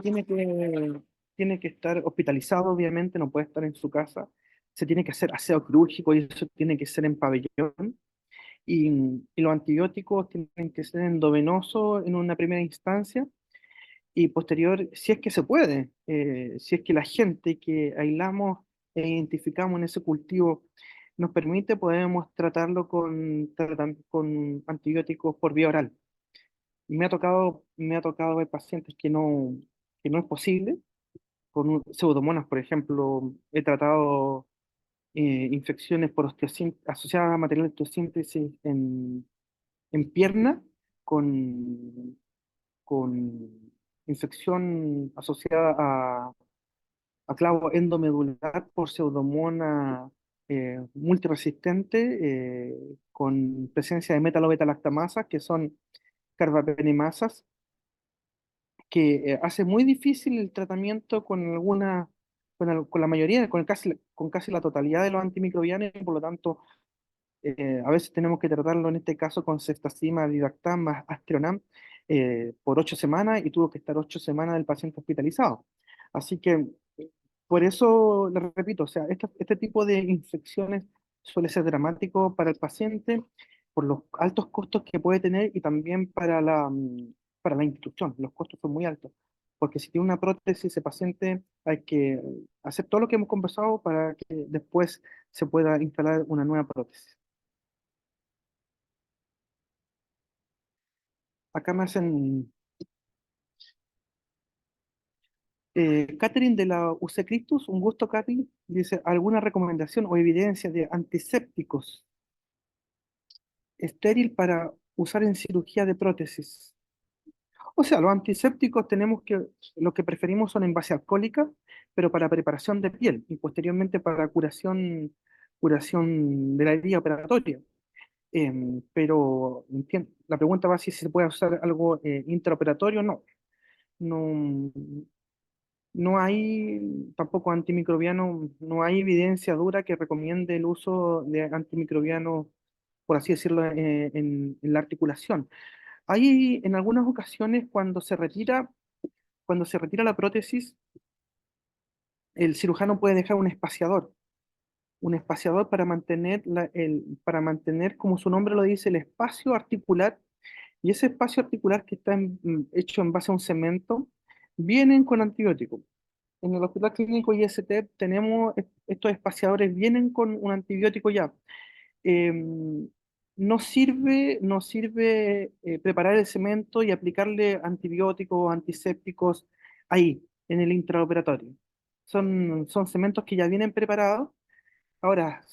Speaker 1: tiene que estar hospitalizado, obviamente, no puede estar en su casa. Se tiene que hacer aseo quirúrgico y eso tiene que ser en pabellón. Y los antibióticos tienen que ser endovenosos en una primera instancia y posterior, si es que se puede, si es que la gente que aislamos e identificamos en ese cultivo nos permite, podemos tratarlo con antibióticos por vía oral. Me ha tocado ver pacientes que no es posible, pseudomonas, por ejemplo, he tratado infecciones por asociadas a material de osteosíntesis en pierna con, con infección asociada a clavo endomedular por pseudomona multiresistente con presencia de metalobetalactamasas, que son carbapenemasas, que hace muy difícil el tratamiento con con la mayoría, con casi la totalidad de los antimicrobianos, y por lo tanto, a veces tenemos que tratarlo en este caso con ceftazima, vidactam más Astronan por 8 semanas, y tuvo que estar 8 semanas el paciente hospitalizado. Así que, por eso le repito, o sea, este tipo de infecciones suele ser dramático para el paciente por los altos costos que puede tener, y también para para la institución. Los costos son muy altos, porque si tiene una prótesis, ese paciente hay que hacer todo lo que hemos conversado para que después se pueda instalar una nueva prótesis. Acá me hacen, Catherine de la UC Christus, un gusto, Catherine, dice, ¿alguna recomendación o evidencia de antisépticos estéril para usar en cirugía de prótesis? O sea, los antisépticos lo que preferimos son en base alcohólica, pero para preparación de piel y posteriormente para curación de la herida operatoria. Pero la pregunta va si se puede usar algo intraoperatorio. No, no, no hay tampoco antimicrobiano, no hay evidencia dura que recomiende el uso de antimicrobianos, por así decirlo, en la articulación. Hay en algunas ocasiones cuando se retira la prótesis, el cirujano puede dejar un espaciador para mantener para mantener, como su nombre lo dice, el espacio articular. Y ese espacio articular que está hecho en base a un cemento, vienen con antibióticos. En el Hospital Clínico IST tenemos estos espaciadores, vienen con un antibiótico ya. No sirve preparar el cemento y aplicarle antibióticos, antisépticos ahí, en el intraoperatorio. Son cementos que ya vienen preparados. Ahora,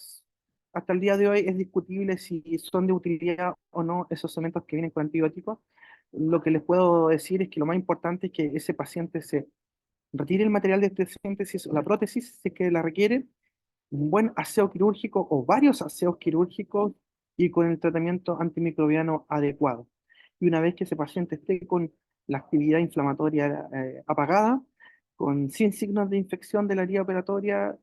Speaker 1: hasta el día de hoy es discutible si son de utilidad o no esos cementos que vienen con antibióticos. Lo que les puedo decir es que lo más importante es que ese paciente se retire el material de síntesis o la prótesis, si es que la requiere, un buen aseo quirúrgico o varios aseos quirúrgicos, y con el tratamiento antimicrobiano adecuado. Y una vez que ese paciente esté con la actividad inflamatoria apagada, sin signos de infección de la vía operatoria,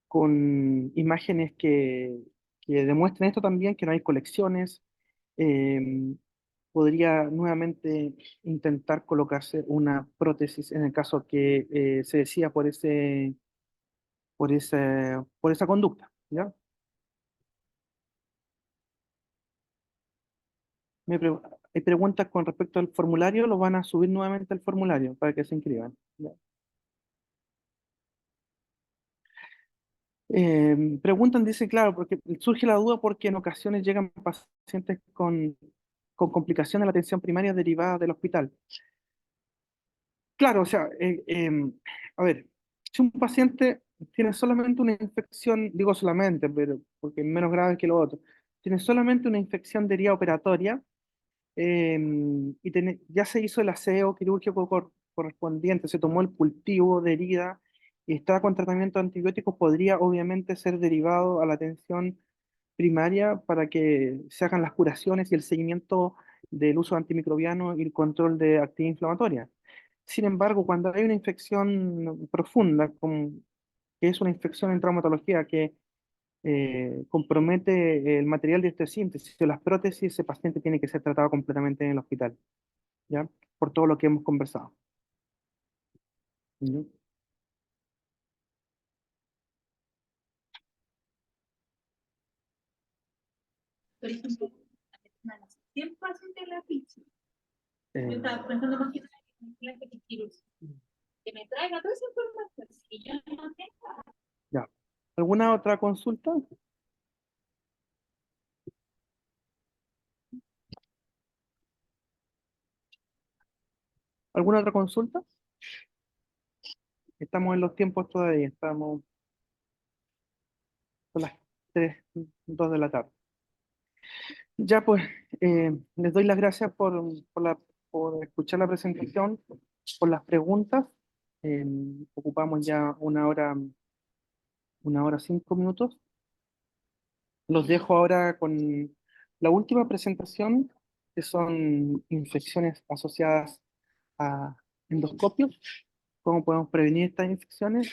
Speaker 1: con imágenes que demuestren esto también, que no hay colecciones, eh, podría nuevamente intentar colocarse una prótesis en el caso que se decida por esa conducta, ¿ya? Hay preguntas con respecto al formulario, lo van a subir nuevamente al formulario para que se inscriban, ¿ya? Preguntan, dice, claro, porque surge la duda porque en ocasiones llegan pacientes con complicaciones de la atención primaria derivada del hospital. Claro, o sea, a ver, si un paciente tiene solamente una infección, digo solamente, pero porque es menos grave que lo otro, tiene solamente una infección de herida operatoria, y ya se hizo el aseo quirúrgico correspondiente, se tomó el cultivo de herida y está con tratamiento antibiótico, podría obviamente ser derivado a la atención primaria para que se hagan las curaciones y el seguimiento del uso antimicrobiano y el control de actividad inflamatoria. Sin embargo, cuando hay una infección profunda, que es una infección en traumatología que compromete el material de osteosíntesis o las prótesis, ese paciente tiene que ser tratado completamente en el hospital, ¿ya? Por todo lo que hemos conversado. ¿Ya?
Speaker 2: Por ejemplo, si el paciente la pizza, yo
Speaker 1: Eh,
Speaker 2: estaba pensando más que nada en un cliente que quirúrgico, que me traiga toda esa información, si yo no tengo.
Speaker 1: ya. ¿Alguna otra consulta? ¿Alguna otra consulta? estamos en los tiempos todavía, estamos son las 3 2 de la tarde. Ya pues, les doy las gracias por escuchar la presentación, por las preguntas. Eh, Ocupamos ya 1 hora 5 minutos. Los dejo ahora con la última presentación, que son infecciones asociadas a endoscopios, cómo podemos prevenir estas infecciones.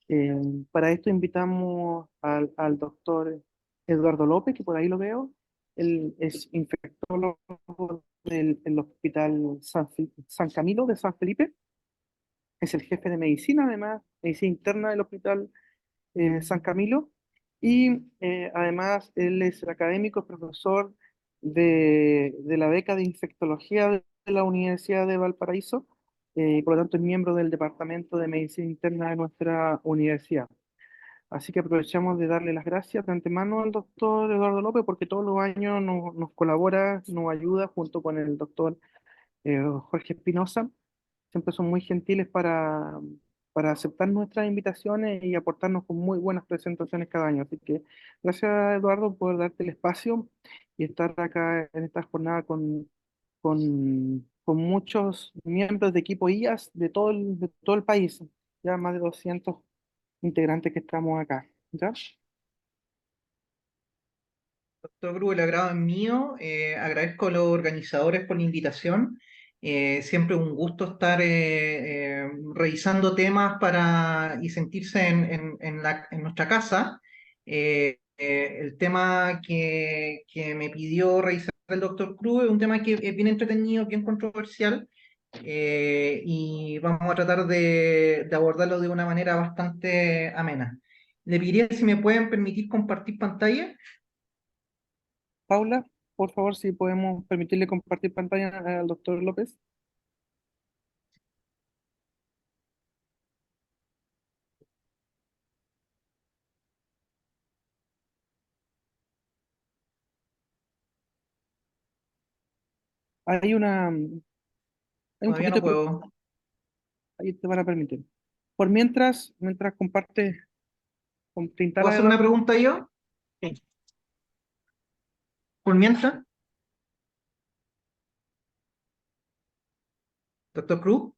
Speaker 1: Eh, para esto invitamos al doctor Eduardo López, que por ahí lo veo. Él es infectólogo del Hospital San Camilo de San Felipe. Es el jefe de medicina, además, medicina interna del Hospital San Camilo. Y además él es el académico, es profesor de la beca de infectología de la Universidad de Valparaíso, y por lo tanto es miembro del Departamento de Medicina Interna de nuestra universidad. Así que aprovechamos de darle las gracias de antemano al doctor Eduardo López, porque todos los años nos colabora, nos ayuda junto con el doctor Jorge Espinosa. Siempre son muy gentiles para aceptar nuestras invitaciones y aportarnos con muy buenas presentaciones cada año. Así que gracias, Eduardo, por darte el espacio y estar acá en esta jornada con muchos miembros de equipo IAS de todo el país. Ya más de 200 integrantes que estamos acá. ¿Ya?
Speaker 3: Doctor Cruz, el agrado es mío. Agradezco a los organizadores por la invitación. Siempre un gusto estar revisando temas y sentirse en nuestra casa. El tema que me pidió revisar el doctor Cruz es un tema que es bien entretenido, bien controversial, y vamos a tratar de abordarlo de una manera bastante amena. Le pediría si me pueden permitir compartir pantalla.
Speaker 1: Paula, por favor, si podemos permitirle compartir pantalla al doctor López. Hay un
Speaker 3: Todavía
Speaker 1: poquito
Speaker 3: no
Speaker 1: de problema,
Speaker 3: puedo.
Speaker 1: ahí te van a permitir. Mientras comparte, te
Speaker 3: ¿Puedo
Speaker 1: instala
Speaker 3: hacer una
Speaker 1: Eduardo.
Speaker 3: pregunta yo?
Speaker 1: Sí.
Speaker 3: Por mientras, doctor Cruz.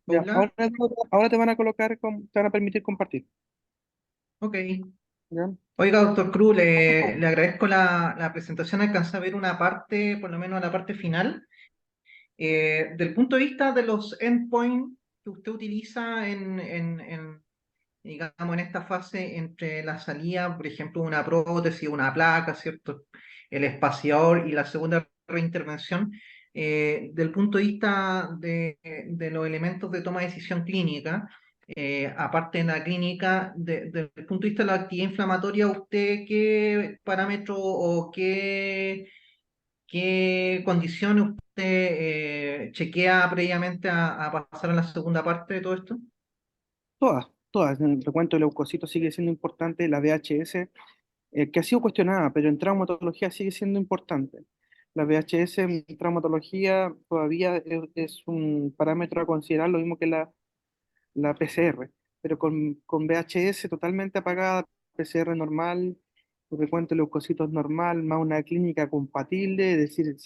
Speaker 1: Ya,
Speaker 3: Paula.
Speaker 1: ahora te van a colocar, te van a permitir compartir.
Speaker 3: Ok.
Speaker 1: ¿Ya?
Speaker 3: Oiga, doctor Cruz, le agradezco la presentación. Alcancé a ver una parte, por lo menos la parte final. Del punto de vista de los endpoints que usted utiliza digamos, en esta fase entre la salida, por ejemplo, una prótesis, una placa, ¿cierto? El espaciador y la segunda reintervención, del punto de vista de los elementos de toma de decisión clínica, aparte de la clínica, desde el punto de vista de la actividad inflamatoria, ¿usted qué parámetro o qué condiciones usted chequea previamente a pasar a la segunda parte de todo esto?
Speaker 1: Todas. En el recuento de leucocitos sigue siendo importante, la VHS, que ha sido cuestionada, pero en traumatología sigue siendo importante. La VHS en traumatología todavía es un parámetro a considerar, lo mismo que la PCR, pero con VHS totalmente apagada, PCR normal, un recuento de leucocitos normal, más una clínica compatible, es decir,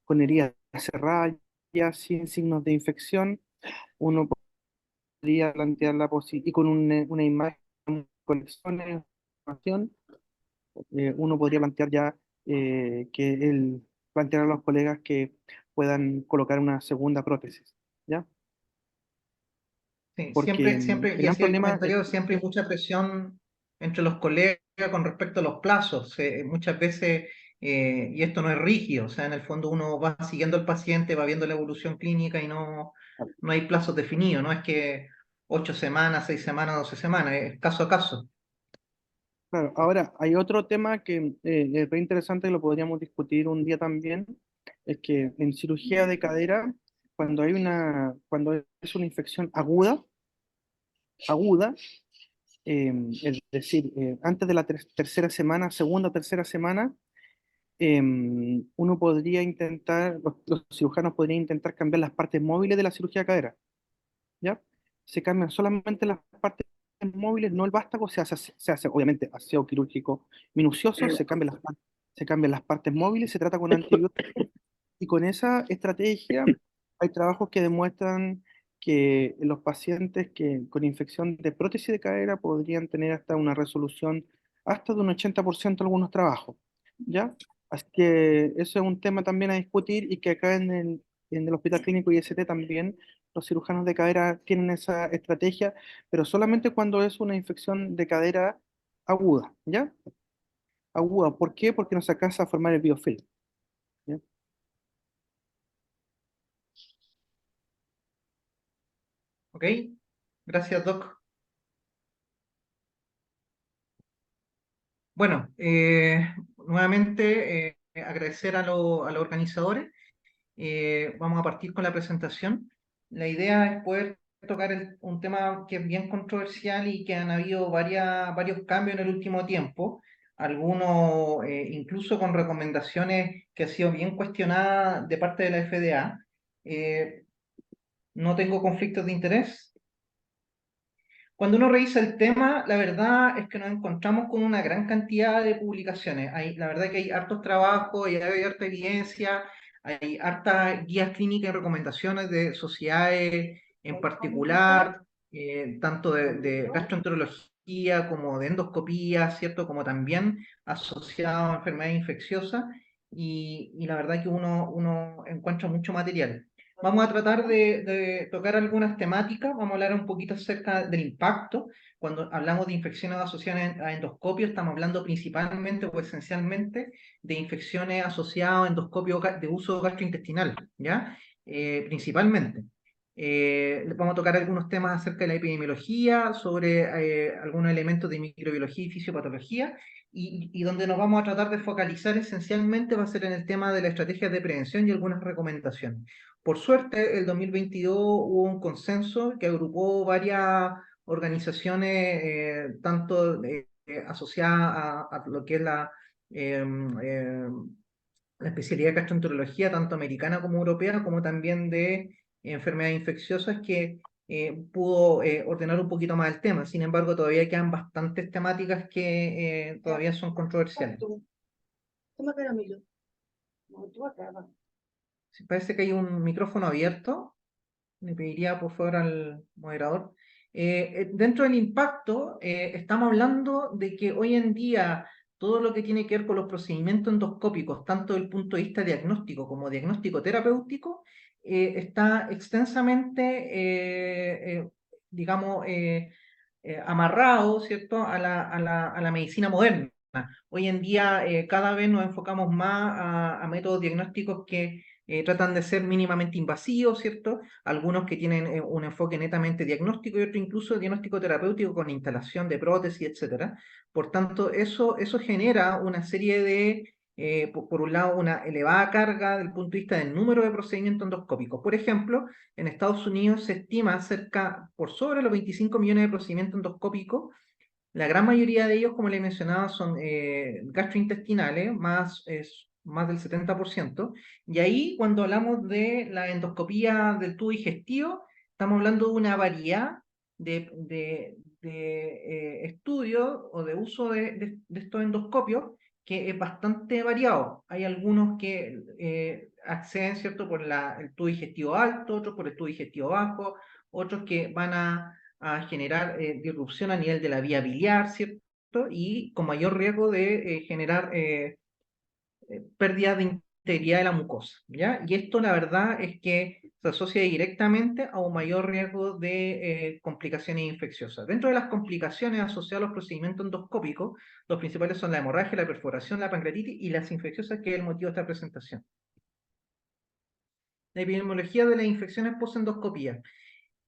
Speaker 1: con heridas cerradas, ya sin signos de infección, uno podría plantear la posibilidad, y con una imagen con conexiones, información, uno podría plantear ya plantear a los colegas que puedan colocar una segunda prótesis, ¿ya?
Speaker 3: Sí,
Speaker 1: Porque
Speaker 3: siempre,
Speaker 1: el
Speaker 3: y
Speaker 1: gran
Speaker 3: hacía el
Speaker 1: problema es
Speaker 3: comentario, siempre hay mucha presión entre los colegas con respecto a los plazos. Muchas veces y esto no es rígido, o sea, en el fondo uno va siguiendo al paciente, va viendo la evolución clínica y no hay plazos definidos, no es que 8 semanas, 6 semanas, 12 semanas, es caso a caso.
Speaker 1: Claro, ahora hay otro tema que es re interesante y lo podríamos discutir un día también, es que en cirugía de cadera, cuando es una infección aguda, es decir, antes de la tercera semana, segunda o tercera semana, uno podría intentar, los cirujanos podrían intentar cambiar las partes móviles de la cirugía de cadera, ¿ya? Se cambian solamente las partes móviles, no el vástago, se hace obviamente aseo quirúrgico minucioso, se cambian las partes móviles, se trata con antibióticos y con esa estrategia hay trabajos que demuestran que los pacientes que con infección de prótesis de cadera podrían tener hasta una resolución hasta de un 80% algunos trabajos, ¿ya? Así que eso es un tema también a discutir y que acá en el Hospital Clínico IST también los cirujanos de cadera tienen esa estrategia, pero solamente cuando es una infección de cadera aguda, ¿ya? Aguda, ¿por qué? Porque no se alcanza a formar el biofilm, ¿ya?
Speaker 3: ¿Ok? Gracias, Doc. Bueno, nuevamente agradecer a los organizadores. Vamos a partir con la presentación. La idea es poder tocar un tema que es bien controversial y que han habido varios cambios en el último tiempo, algunos incluso con recomendaciones que han sido bien cuestionadas de parte de la FDA. Eh, no tengo conflictos de interés. Cuando uno revisa el tema, la verdad es que nos encontramos con una gran cantidad de publicaciones. La verdad que hay hartos trabajos, hay harta evidencia, hay hartas guías clínicas y recomendaciones de sociedades en particular, tanto de gastroenterología como de endoscopía, ¿cierto? Como también asociado a enfermedades infecciosas. Y la verdad que uno encuentra mucho material. Vamos a tratar de tocar algunas temáticas, vamos a hablar un poquito acerca del impacto. Cuando hablamos de infecciones asociadas a endoscopio, estamos hablando principalmente o esencialmente de infecciones asociadas a endoscopio de uso gastrointestinal, ¿ya? Principalmente. Vamos a tocar algunos temas acerca de la epidemiología, sobre algunos elementos de microbiología y fisiopatología, y donde nos vamos a tratar de focalizar esencialmente va a ser en el tema de la estrategia de prevención y algunas recomendaciones. Por suerte, el 2022 hubo un consenso que agrupó varias organizaciones, tanto asociadas a lo que es la especialidad de gastroenterología, tanto americana como europea, como también de enfermedades infecciosas, que pudo ordenar un poquito más el tema. Sin embargo, todavía quedan bastantes temáticas que todavía son controversiales.
Speaker 4: Toma caramelo. No, tú acá, va.
Speaker 3: Si parece que hay un micrófono abierto. Le pediría por favor al moderador. Dentro del impacto, estamos hablando de que hoy en día todo lo que tiene que ver con los procedimientos endoscópicos, tanto desde el punto de vista diagnóstico como diagnóstico terapéutico, está extensamente, digamos, amarrado, ¿cierto?, a la medicina moderna. Hoy en día cada vez nos enfocamos más a métodos diagnósticos que tratan de ser mínimamente invasivos, ¿cierto? Algunos que tienen un enfoque netamente diagnóstico y otro incluso diagnóstico terapéutico con instalación de prótesis, etcétera. Por tanto, eso genera una serie de, por un lado, una elevada carga desde el punto de vista del número de procedimientos endoscópicos. Por ejemplo, en Estados Unidos se estima por sobre los 25 millones de procedimientos endoscópicos. La gran mayoría de ellos, como le mencionaba, son gastrointestinales, más del 70%. Y ahí, cuando hablamos de la endoscopía del tubo digestivo, estamos hablando de una variedad de estudios o de uso de estos endoscopios que es bastante variado. Hay algunos que acceden, ¿cierto?, por el tubo digestivo alto, otros por el tubo digestivo bajo, otros que van a generar disrupción a nivel de la vía biliar, ¿cierto? Y con mayor riesgo de generar pérdida de integridad de la mucosa, ¿ya? Y esto la verdad es que se asocia directamente a un mayor riesgo de complicaciones infecciosas. Dentro de las complicaciones asociadas a los procedimientos endoscópicos, los principales son la hemorragia, la perforación, la pancreatitis y las infecciosas, que es el motivo de esta presentación. La epidemiología de las infecciones post-endoscopía.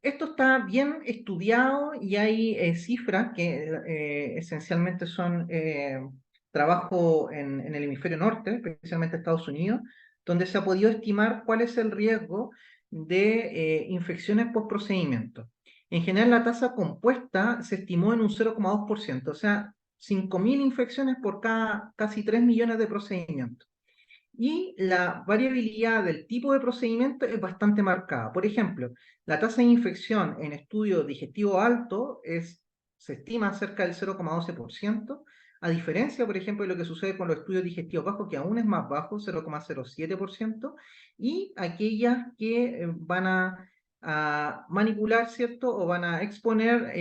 Speaker 3: Esto está bien estudiado y hay cifras que esencialmente son trabajo en el hemisferio norte, especialmente Estados Unidos, donde se ha podido estimar cuál es el riesgo de infecciones post-procedimiento. En general, la tasa compuesta se estimó en un 0,2%, o sea, 5.000 infecciones por cada casi 3 millones de procedimientos. Y la variabilidad del tipo de procedimiento es bastante marcada. Por ejemplo, la tasa de infección en estudio digestivo alto se estima cerca del 0,12%, a diferencia, por ejemplo, de lo que sucede con los estudios digestivos bajos, que aún es más bajo, 0,07%, y aquellas que van a manipular, ¿cierto? O van a exponer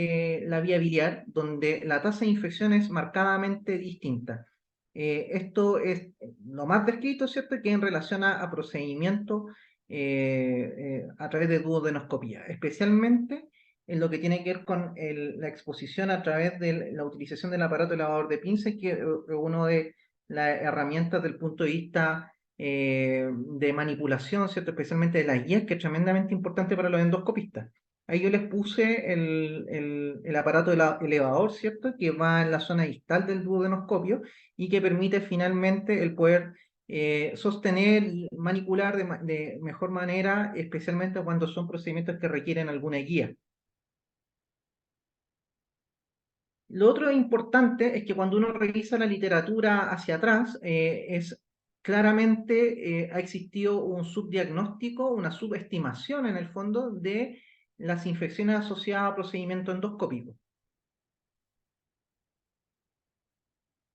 Speaker 3: la viabilidad, donde la tasa de infección es marcadamente distinta. Esto es lo más descrito, ¿cierto?, que en relación a procedimientos a través de duodenoscopía, especialmente en lo que tiene que ver con la exposición a través de la utilización del aparato elevador de pinzas, que es una de las herramientas del punto de vista de manipulación, ¿cierto?, especialmente de las guías, que es tremendamente importante para los endoscopistas. Ahí yo les puse el aparato elevador, ¿cierto?, que va en la zona distal del duodenoscopio y que permite finalmente el poder sostener y manipular de mejor manera, especialmente cuando son procedimientos que requieren alguna guía. Lo otro importante es que cuando uno revisa la literatura hacia atrás, claramente ha existido un subdiagnóstico, una subestimación en el fondo de las infecciones asociadas a procedimientos endoscópicos.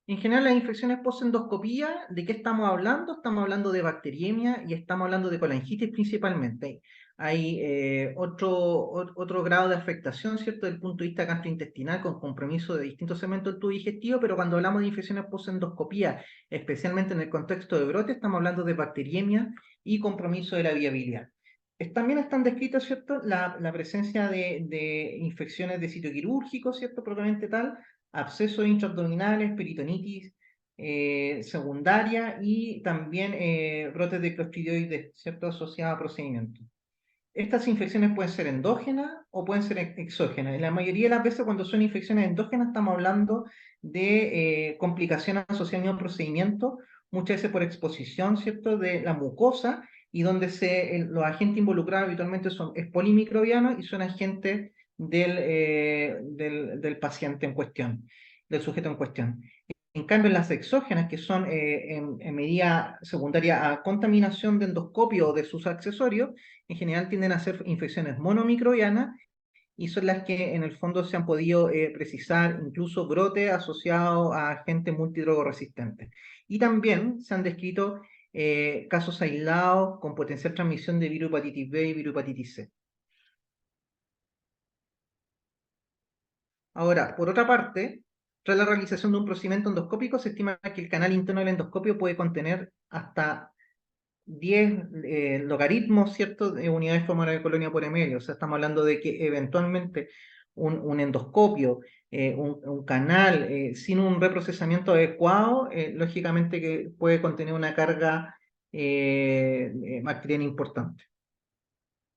Speaker 3: En general, las infecciones post-endoscopía, ¿de qué estamos hablando? Estamos hablando de bacteriemia y estamos hablando de colangitis principalmente. Hay otro grado de afectación, ¿cierto?, desde el punto de vista gastrointestinal, con compromiso de distintos segmentos del tubo digestivo, pero cuando hablamos de infecciones post-endoscopía, especialmente en el contexto de brote, estamos hablando de bacteriemia y compromiso de la viabilidad. También están descritas, ¿cierto?, la presencia de infecciones de sitio quirúrgico, ¿cierto?, propiamente tal, abscesos intraabdominales, peritonitis secundaria y también brotes de clostridioides, ¿cierto?, asociados a procedimientos. Estas infecciones pueden ser endógenas o pueden ser exógenas. En la mayoría de las veces, cuando son infecciones endógenas, estamos hablando de complicaciones asociadas a un procedimiento, muchas veces por exposición, ¿cierto?, de la mucosa, y donde los agentes involucrados habitualmente es polimicrobiano y son agentes del paciente en cuestión, del sujeto en cuestión. En cambio, las exógenas, que son en medida secundaria a contaminación de endoscopio o de sus accesorios, en general tienden a ser infecciones monomicrobianas y son las que en el fondo se han podido precisar incluso brotes asociados a agentes multidrogoresistentes. Y también se han descrito casos aislados con potencial transmisión de virus hepatitis B y virus hepatitis C. Ahora, por otra parte, tras la realización de un procedimiento endoscópico, se estima que el canal interno del endoscopio puede contener hasta 10 logaritmos, ¿cierto?, de unidades de colonia por ml. O sea, estamos hablando de que eventualmente un endoscopio, un canal sin un reprocesamiento adecuado, lógicamente que puede contener una carga bacteriana importante.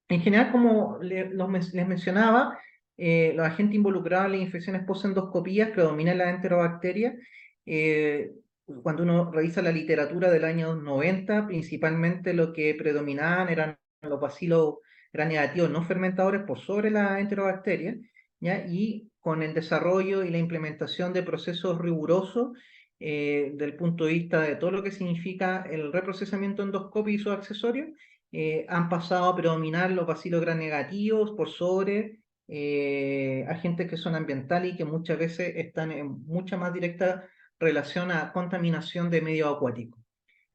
Speaker 3: En general, como les mencionaba, los agentes involucrados en las infecciones post-endoscopías predominan las enterobacterias. Cuando uno revisa la literatura del año 90, principalmente lo que predominaban eran los bacilos gram negativos no fermentadores por sobre las enterobacterias, ¿ya? Y con el desarrollo y la implementación de procesos rigurosos del punto de vista de todo lo que significa el reprocesamiento endoscópico y sus accesorios, han pasado a predominar los bacilos gram negativos por sobre agentes que son ambientales y que muchas veces están en mucha más directa relación a contaminación de medio acuático.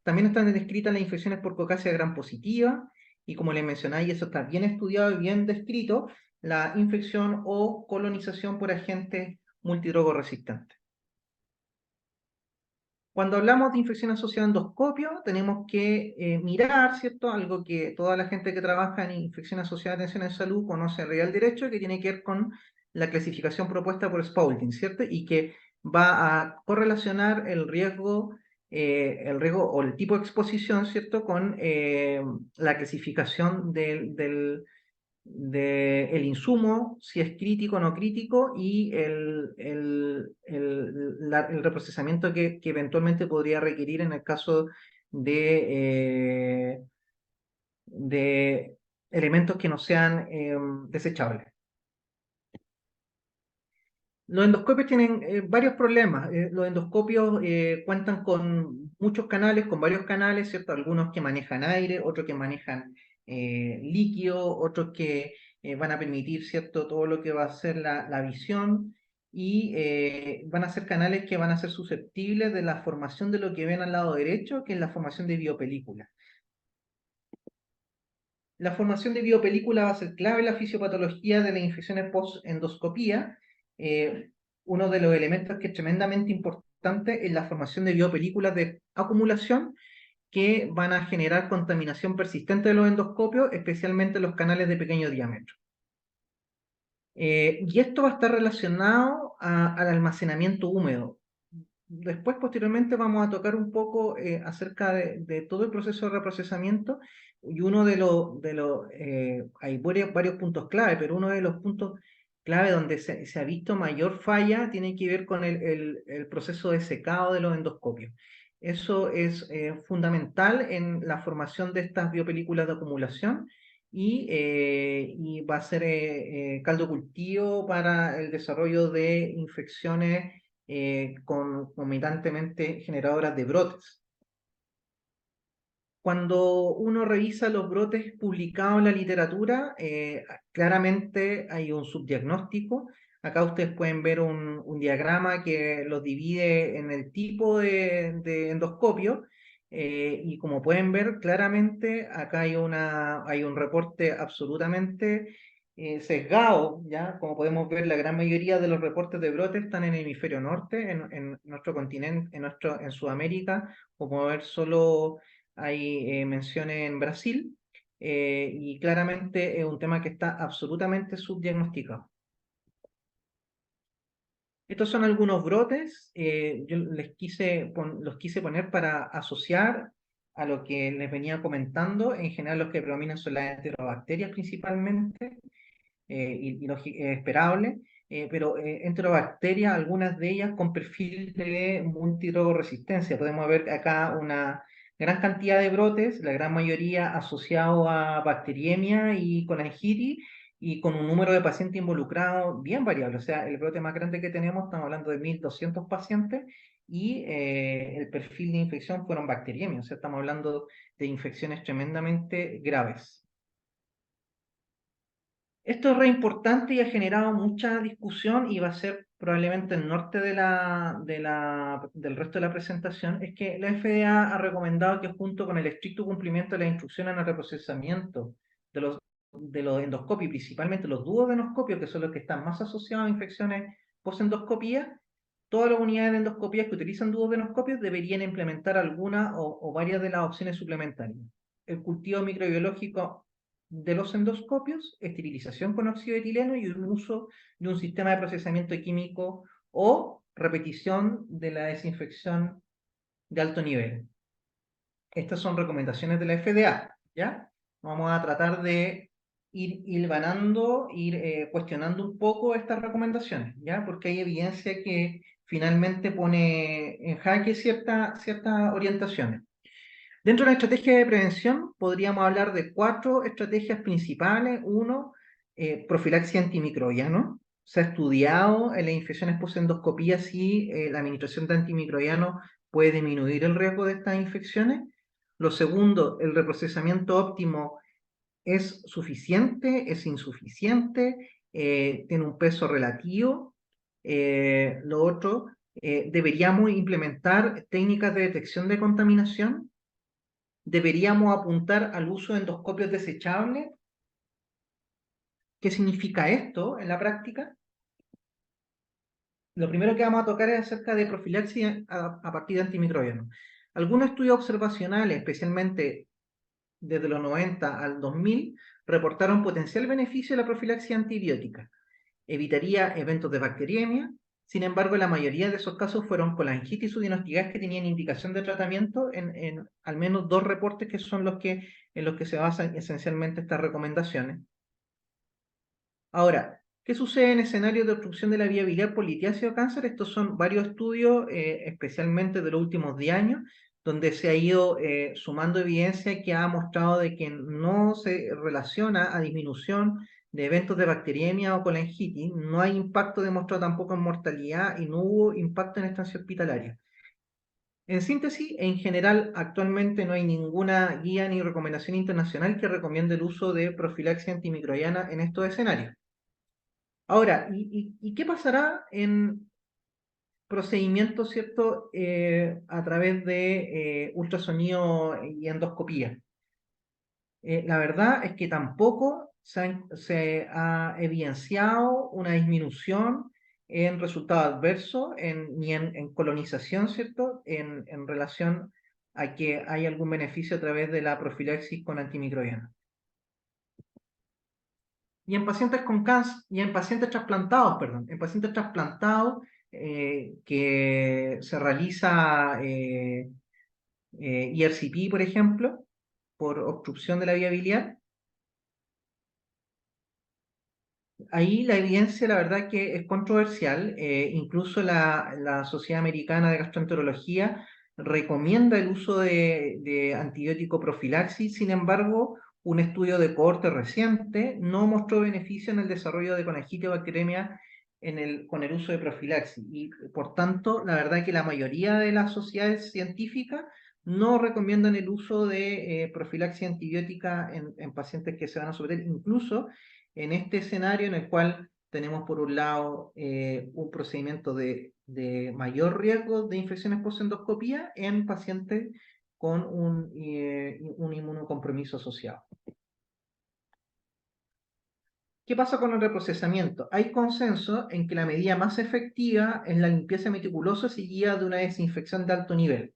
Speaker 3: También están descritas las infecciones por Caucasia gram positiva y, como les mencioné, y eso está bien estudiado y bien descrito, la infección o colonización por agentes multidrogoresistentes. Cuando hablamos de infección asociada a endoscopio, tenemos que mirar, ¿cierto? Algo que toda la gente que trabaja en infección asociada a atención en salud conoce real derecho, que tiene que ver con la clasificación propuesta por Spaulding, ¿cierto? Y que va a correlacionar el riesgo o el tipo de exposición, ¿cierto? Con la clasificación del insumo, si es crítico o no crítico, y el reprocesamiento que eventualmente podría requerir en el caso de elementos que no sean desechables. Los endoscopios tienen varios problemas. Los endoscopios cuentan con muchos canales, con varios canales, ¿cierto? Algunos que manejan aire, otros que manejan líquido, otros que van a permitir, ¿cierto? Todo lo que va a ser la visión y van a ser canales que van a ser susceptibles de la formación de lo que ven al lado derecho, que es la formación de biopelículas. La formación de biopelícula va a ser clave en la fisiopatología de las infecciones post-endoscopía. Uno de los elementos que es tremendamente importante es la formación de biopelículas de acumulación que van a generar contaminación persistente de los endoscopios, especialmente los canales de pequeño diámetro. Y esto va a estar relacionado al almacenamiento húmedo. Después, posteriormente, vamos a tocar un poco acerca de todo el proceso de reprocesamiento y uno hay varios puntos clave, pero uno de los puntos clave donde se ha visto mayor falla tiene que ver con el proceso de secado de los endoscopios. Eso es fundamental en la formación de estas biopelículas de acumulación y va a ser caldo cultivo para el desarrollo de infecciones concomitantemente generadoras de brotes. Cuando uno revisa los brotes publicados en la literatura, claramente hay un subdiagnóstico. Acá ustedes pueden ver un diagrama que los divide en el tipo de endoscopio. Y como pueden ver claramente, acá hay un reporte absolutamente sesgado, ¿ya? Como podemos ver, la gran mayoría de los reportes de brotes están en el hemisferio norte, en nuestro continente, en Sudamérica, como ver solo hay menciones en Brasil, y claramente es un tema que está absolutamente subdiagnosticado. Estos son algunos brotes, yo los quise poner para asociar a lo que les venía comentando. En general los que predominan son las enterobacterias principalmente, y lo esperable, pero enterobacterias, algunas de ellas con perfil de multidrogoresistencia. Podemos ver acá una gran cantidad de brotes, la gran mayoría asociados a bacteriemia y colangitis, y con un número de pacientes involucrados bien variable. O sea, el brote más grande que tenemos, estamos hablando de 1.200 pacientes, y el perfil de infección fueron bacteriemias. O sea, estamos hablando de infecciones tremendamente graves. Esto es re importante y ha generado mucha discusión y va a ser probablemente el norte del resto de la presentación, es que la FDA ha recomendado que junto con el estricto cumplimiento de las instrucciones en el reprocesamiento de los endoscopios, principalmente los duodenoscopios, que son los que están más asociados a infecciones post-endoscopía, todas las unidades de endoscopía que utilizan duodenoscopios deberían implementar alguna o varias de las opciones suplementarias. El cultivo microbiológico de los endoscopios, esterilización con óxido de etileno y un uso de un sistema de procesamiento químico o repetición de la desinfección de alto nivel. Estas son recomendaciones de la FDA, ¿ya? Vamos a tratar de ir hilvanando, cuestionando un poco estas recomendaciones, ¿ya? Porque hay evidencia que finalmente pone en jaque ciertas orientaciones. Dentro de la estrategia de prevención podríamos hablar de 4 estrategias principales. Uno, profilaxia antimicrobiano. Se ha estudiado en las infecciones post-endoscopía si la administración de antimicrobiano puede disminuir el riesgo de estas infecciones. Lo segundo, el reprocesamiento óptimo es suficiente, es insuficiente, tiene un peso relativo. Lo otro, deberíamos implementar técnicas de detección de contaminación. Deberíamos apuntar al uso de endoscopios desechables. ¿Qué significa esto en la práctica? lo primero que vamos a tocar es acerca de profilaxis a partir de antimicrobianos. Algunos estudios observacionales, especialmente desde los 90 al 2000, reportaron potencial beneficio de la profilaxis antibiótica. Evitaría eventos de bacteriemia. Sin embargo, la mayoría de esos casos fueron colangitis subdiagnosticadas que tenían indicación de tratamiento en al menos 2 reportes que son en los que se basan esencialmente estas recomendaciones. Ahora, ¿qué sucede en escenarios de obstrucción de la vía biliar por litiasis o cáncer? Estos son varios estudios, especialmente de los últimos 10 años, donde se ha ido sumando evidencia que ha mostrado de que no se relaciona a disminución de eventos de bacteriemia o colangitis, no hay impacto demostrado tampoco en mortalidad y no hubo impacto en estancia hospitalaria. En síntesis, en general, actualmente no hay ninguna guía ni recomendación internacional que recomiende el uso de profilaxis antimicrobiana en estos escenarios. Ahora, ¿y qué pasará en procedimientos, ¿cierto?, a través de ultrasonido y endoscopía? La verdad es que tampoco se ha evidenciado una disminución en resultados adversos, ni en colonización, ¿cierto?, en relación a que hay algún beneficio a través de la profilaxis con antimicrobianos. Y en pacientes con cáncer, y en pacientes trasplantados, perdón, en pacientes trasplantados que se realiza ERCP, por ejemplo, por obstrucción de la vía biliar, ahí la evidencia, la verdad, que es controversial. Incluso la Sociedad Americana de Gastroenterología recomienda el uso de antibiótico profilaxis. Sin embargo, un estudio de cohorte reciente no mostró beneficio en el desarrollo de colangitis o bacteriemia con el uso de profilaxis. Y por tanto, la verdad que la mayoría de las sociedades científicas no recomiendan el uso de profilaxis antibiótica en pacientes que se van a someter, incluso en este escenario en el cual tenemos por un lado un procedimiento de mayor riesgo de infecciones post-endoscopía en pacientes con un inmunocompromiso asociado. ¿Qué pasa con el reprocesamiento? Hay consenso en que la medida más efectiva es la limpieza meticulosa seguida de una desinfección de alto nivel.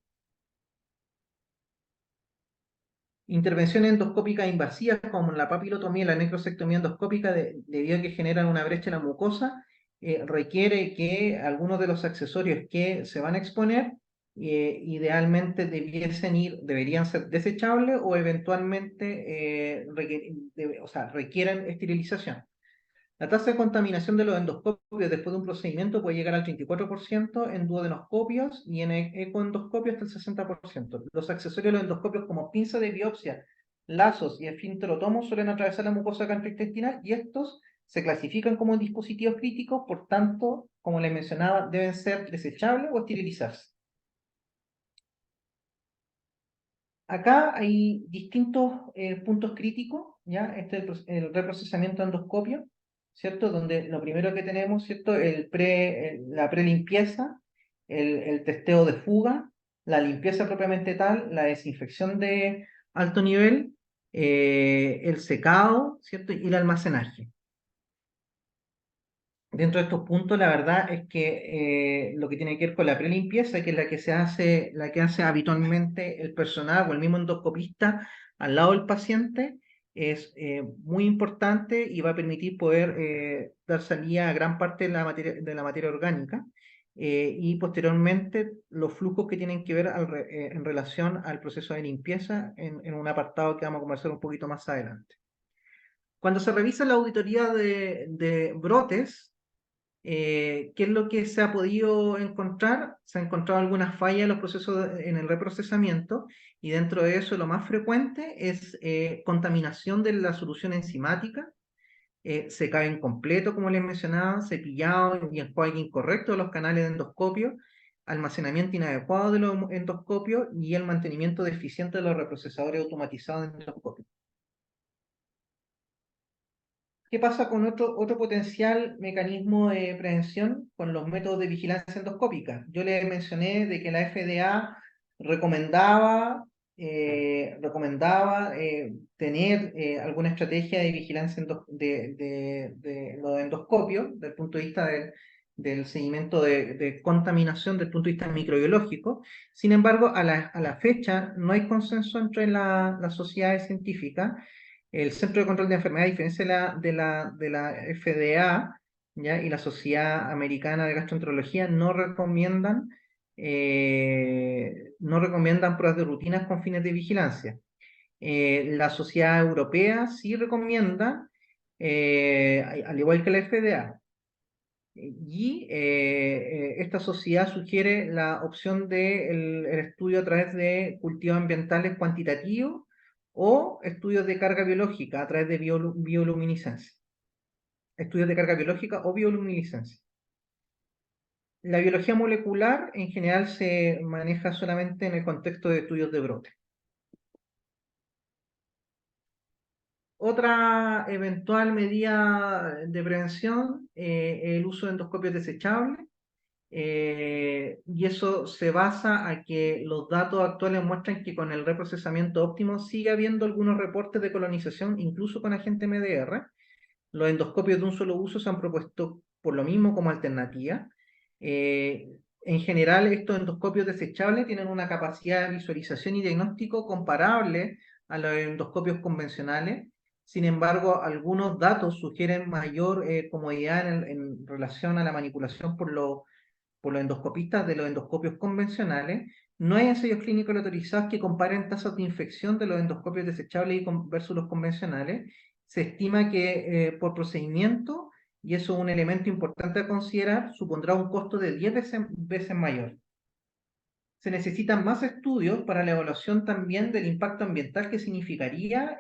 Speaker 3: Intervenciones endoscópicas invasivas como la papilotomía y la necrosectomía endoscópica, debido a que generan una brecha en la mucosa, requiere que algunos de los accesorios que se van a exponer idealmente deberían ser desechables o eventualmente requieren esterilización. La tasa de contaminación de los endoscopios después de un procedimiento puede llegar al 34% en duodenoscopios y en ecoendoscopios hasta el 60%. Los accesorios de los endoscopios como pinza de biopsia, lazos y esfínterotomos suelen atravesar la mucosa gastrointestinal y estos se clasifican como dispositivos críticos, por tanto, como les mencionaba, deben ser desechables o esterilizarse. Acá hay distintos puntos críticos, ¿ya? Este es el reprocesamiento endoscopio, ¿cierto? Donde lo primero que tenemos, ¿cierto? La prelimpieza, el testeo de fuga, la limpieza propiamente tal, la desinfección de alto nivel, el secado, ¿cierto? Y el almacenaje. Dentro de estos puntos, la verdad es que lo que tiene que ver con la prelimpieza, que es la que hace habitualmente el personal o el mismo endoscopista al lado del paciente, es muy importante y va a permitir poder dar salida a gran parte de la materia orgánica y posteriormente los flujos que tienen que ver en relación al proceso de limpieza en un apartado que vamos a conversar un poquito más adelante. Cuando se revisa la auditoría de brotes, ¿qué es lo que se ha podido encontrar? Se han encontrado algunas fallas en los procesos en el reprocesamiento y dentro de eso lo más frecuente es contaminación de la solución enzimática, secado incompleto, como les mencionaba, cepillado y enjuague incorrecto de los canales de endoscopio, almacenamiento inadecuado de los endoscopios y el mantenimiento deficiente de los reprocesadores automatizados de endoscopio. ¿Qué pasa con otro potencial mecanismo de prevención con los métodos de vigilancia endoscópica? Yo les mencioné de que la FDA recomendaba tener alguna estrategia de vigilancia de los endoscopios, desde el punto de vista del seguimiento de contaminación desde el punto de vista microbiológico. Sin embargo, a la fecha no hay consenso entre las sociedades científicas. El Centro de Control de Enfermedades, a diferencia de la FDA, ¿ya? Y la Sociedad Americana de Gastroenterología, no recomiendan pruebas de rutinas con fines de vigilancia. La Sociedad Europea sí recomienda, al igual que la FDA. Y esta sociedad sugiere la opción del estudio a través de cultivos ambientales cuantitativos o estudios de carga biológica a través de bioluminiscencia. Estudios de carga biológica o bioluminiscencia. La biología molecular en general se maneja solamente en el contexto de estudios de brote. Otra eventual medida de prevención, el uso de endoscopios desechables. Y eso se basa a que los datos actuales muestran que con el reprocesamiento óptimo sigue habiendo algunos reportes de colonización, incluso con agente MDR. Los endoscopios de un solo uso se han propuesto por lo mismo como alternativa. En general, estos endoscopios desechables tienen una capacidad de visualización y diagnóstico comparable a los endoscopios convencionales. Sin embargo, algunos datos sugieren mayor comodidad en relación a la manipulación por los endoscopistas de los endoscopios convencionales. No hay ensayos clínicos autorizados que comparen tasas de infección de los endoscopios desechables versus los convencionales. Se estima que por procedimiento, y eso es un elemento importante a considerar, supondrá un costo de 10 veces mayor. Se necesitan más estudios para la evaluación también del impacto ambiental que significaría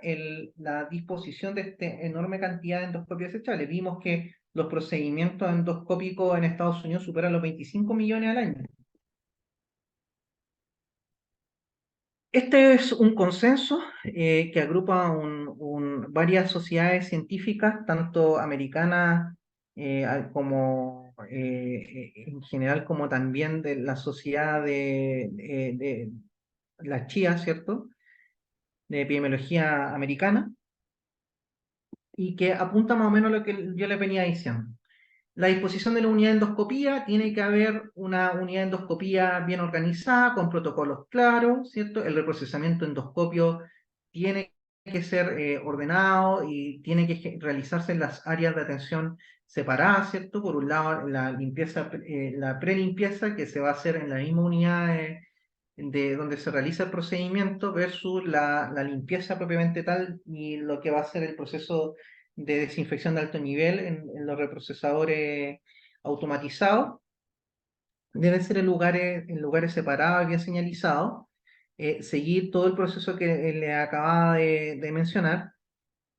Speaker 3: la disposición de esta enorme cantidad de endoscopios desechables. Vimos que los procedimientos endoscópicos en Estados Unidos superan los 25 millones al año. Este es un consenso que agrupa varias sociedades científicas, tanto americanas como en general, como también de la sociedad de la CIA, ¿cierto? De epidemiología americana, y que apunta más o menos a lo que yo les venía diciendo. La disposición de la unidad de endoscopía, tiene que haber una unidad de endoscopía bien organizada, con protocolos claros, ¿cierto? El reprocesamiento endoscopio tiene que ser ordenado y tiene que realizarse en las áreas de atención separadas, ¿cierto? Por un lado, la limpieza, la prelimpieza, que se va a hacer en la misma unidad de donde se realiza el procedimiento, versus la limpieza propiamente tal y lo que va a ser el proceso de desinfección de alto nivel en los reprocesadores automatizados. Debe ser en lugares separados y bien señalizados. Seguir todo el proceso que le acababa de mencionar.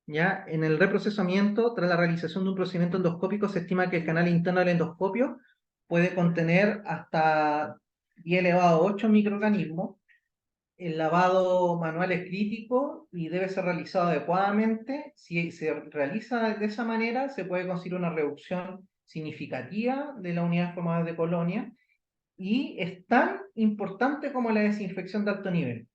Speaker 3: ¿Ya? En el reprocesamiento, tras la realización de un procedimiento endoscópico, se estima que el canal interno del endoscopio puede contener hasta 10 elevado a 8 microorganismos. El lavado manual es crítico y debe ser realizado adecuadamente. Si se realiza de esa manera, se puede conseguir una reducción significativa de la unidad formadora de colonia, y es tan importante como la desinfección de alto nivel.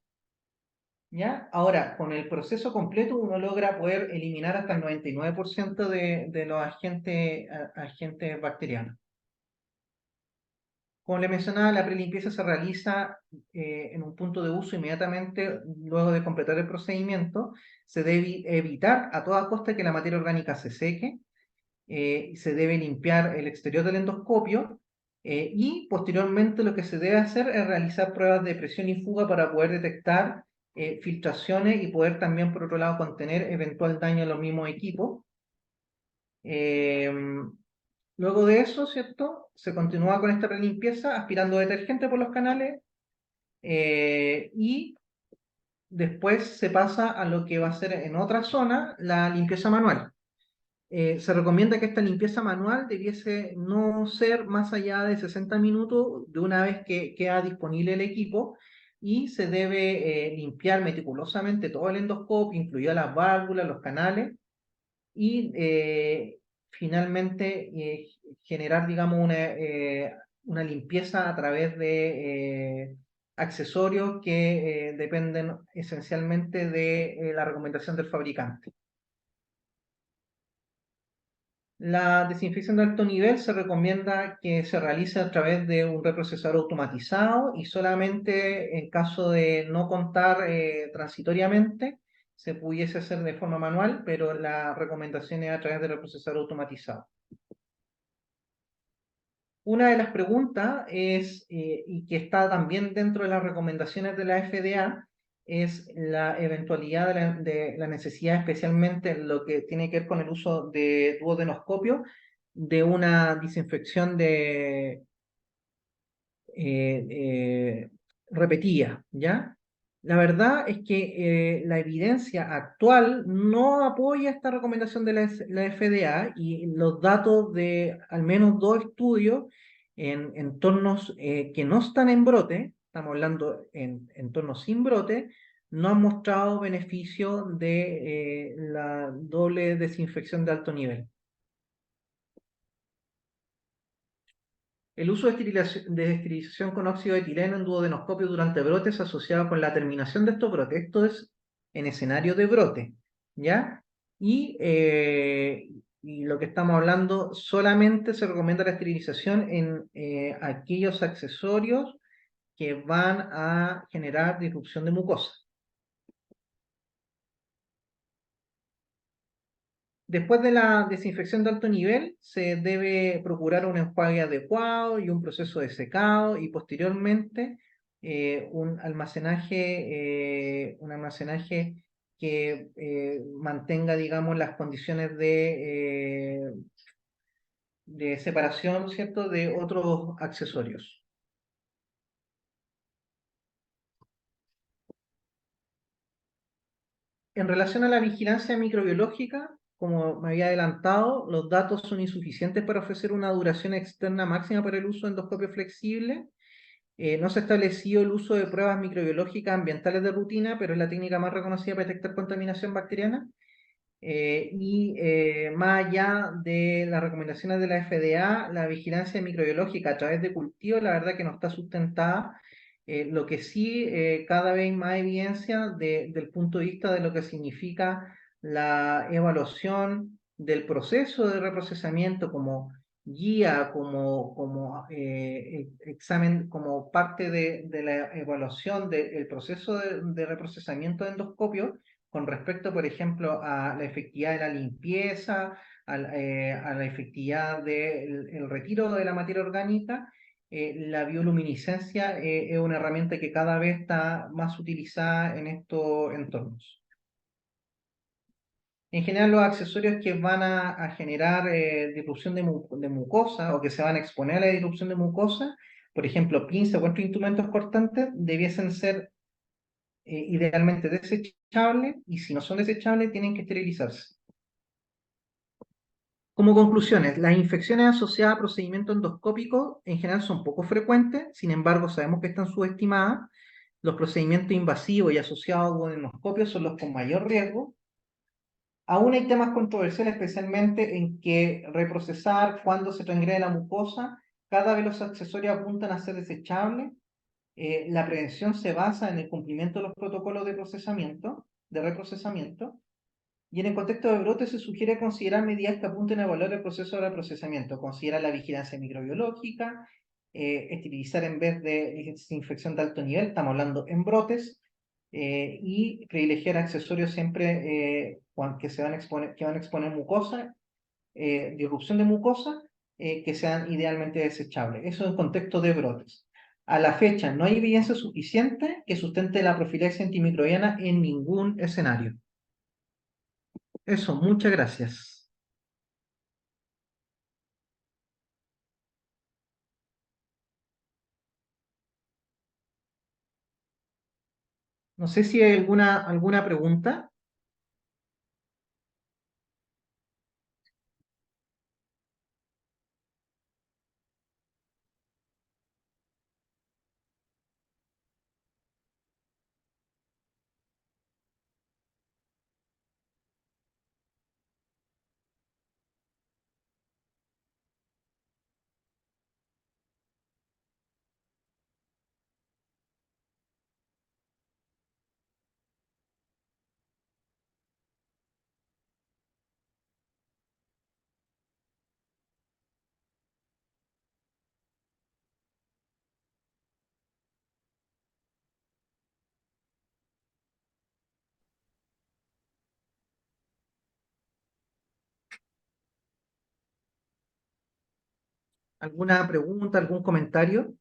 Speaker 3: ¿Ya? Ahora, con el proceso completo uno logra poder eliminar hasta el 99% de los agentes bacterianos. Como le mencionaba, la prelimpieza se realiza en un punto de uso inmediatamente luego de completar el procedimiento. Se debe evitar a toda costa que la materia orgánica se seque. Se debe limpiar el exterior del endoscopio y posteriormente lo que se debe hacer es realizar pruebas de presión y fuga para poder detectar filtraciones y poder también, por otro lado, contener eventual daño a los mismos equipos. Luego de eso, ¿cierto? Se continúa con esta prelimpieza aspirando detergente por los canales y después se pasa a lo que va a ser en otra zona la limpieza manual. Se recomienda que esta limpieza manual debiese no ser más allá de 60 minutos de una vez que queda disponible el equipo, y se debe limpiar meticulosamente todo el endoscopio, incluidas las válvulas, los canales, y finalmente generar, digamos, una limpieza a través de accesorios que dependen esencialmente de la recomendación del fabricante. La desinfección de alto nivel se recomienda que se realice a través de un reprocesador automatizado y solamente en caso de no contar transitoriamente se pudiese hacer de forma manual, pero la recomendación es a través de reprocesador automatizado. Una de las preguntas es, y que está también dentro de las recomendaciones de la FDA, es la eventualidad de la necesidad, especialmente en lo que tiene que ver con el uso de duodenoscopio, de una desinfección eh, eh, repetida, ¿ya? La verdad es que la evidencia actual no apoya esta recomendación de la FDA y los datos de al menos dos estudios en entornos que no están en brote, estamos hablando en entornos sin brote, no han mostrado beneficio de la doble desinfección de alto nivel. El uso de esterilización con óxido de etileno en duodenoscopio durante brotes asociado con la terminación de estos brotes. Esto es en escenario de brote, ¿ya? Y lo que estamos hablando, solamente se recomienda la esterilización en aquellos accesorios que van a generar disrupción de mucosa. Después de la desinfección de alto nivel, se debe procurar un enjuague adecuado y un proceso de secado y posteriormente un almacenaje que mantenga, digamos, las condiciones de separación, ¿cierto?, de otros accesorios. En relación a la vigilancia microbiológica, como me había adelantado, los datos son insuficientes para ofrecer una duración externa máxima para el uso de endoscopio flexible. No se ha establecido el uso de pruebas microbiológicas ambientales de rutina, pero es la técnica más reconocida para detectar contaminación bacteriana. Más allá de las recomendaciones de la FDA, la vigilancia microbiológica a través de cultivos, la verdad que no está sustentada. Lo que sí, cada vez más evidencia del punto de vista de lo que significa la evaluación del proceso de reprocesamiento como guía, como examen, como parte de la evaluación del proceso de reprocesamiento de endoscopio con respecto, por ejemplo, a la efectividad de la limpieza, a la efectividad del el retiro de la materia orgánica. La bioluminiscencia es una herramienta que cada vez está más utilizada en estos entornos. En general, los accesorios que van a generar disrupción de mucosa o que se van a exponer a la disrupción de mucosa, por ejemplo, pinzas u otros instrumentos cortantes, debiesen ser idealmente desechables y si no son desechables tienen que esterilizarse. Como conclusiones, las infecciones asociadas a procedimientos endoscópicos en general son poco frecuentes, sin embargo sabemos que están subestimadas. Los procedimientos invasivos y asociados con endoscopio son los con mayor riesgo. Aún hay temas controversiales, especialmente en que reprocesar cuando se transgrede la mucosa, cada vez los accesorios apuntan a ser desechables. La prevención se basa en el cumplimiento de los protocolos de reprocesamiento, y en el contexto de brote se sugiere considerar medidas que apunten a evaluar el proceso de reprocesamiento, considerar la vigilancia microbiológica, esterilizar en vez de desinfección de alto nivel, estamos hablando en brotes, y privilegiar accesorios siempre que van a exponer mucosa, disrupción de mucosa, que sean idealmente desechables. Eso en contexto de brotes. A la fecha no hay evidencia suficiente que sustente la profilaxis antimicrobiana en ningún escenario. Eso, muchas gracias. No sé si hay alguna pregunta. ¿Alguna pregunta, algún comentario?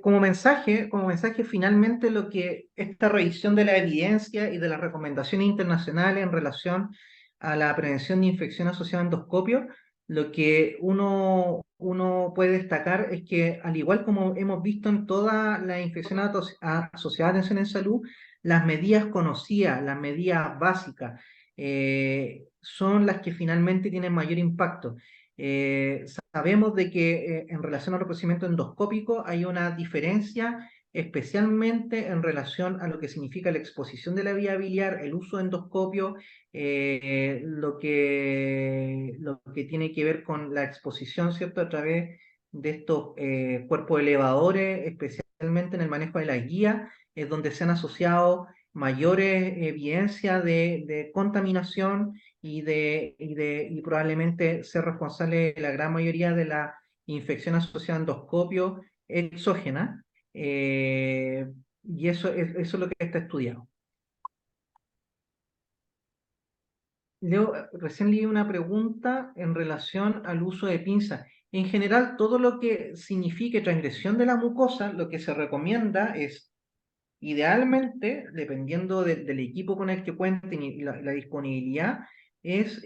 Speaker 3: Como mensaje, finalmente lo que esta revisión de la evidencia y de las recomendaciones internacionales en relación a la prevención de infección asociada a endoscopio, lo que uno puede destacar es que, al igual como hemos visto en toda la infección asociada a atención en salud, las medidas conocidas, las medidas básicas, son las que finalmente tienen mayor impacto. Sabemos de que en relación al procedimiento endoscópico hay una diferencia, especialmente en relación a lo que significa la exposición de la vía biliar, el uso de endoscopio, lo que tiene que ver con la exposición, ¿cierto?, a través de estos cuerpos elevadores, especialmente en el manejo de la guía, es donde se han asociado mayores evidencias de contaminación y probablemente ser responsable de la gran mayoría de la infección asociada a endoscopio exógena, y eso es lo que está estudiado. Yo recién leí una pregunta en relación al uso de pinzas. En general, todo lo que signifique transgresión de la mucosa, lo que se recomienda es, idealmente, dependiendo del equipo con el que cuenten y la disponibilidad, es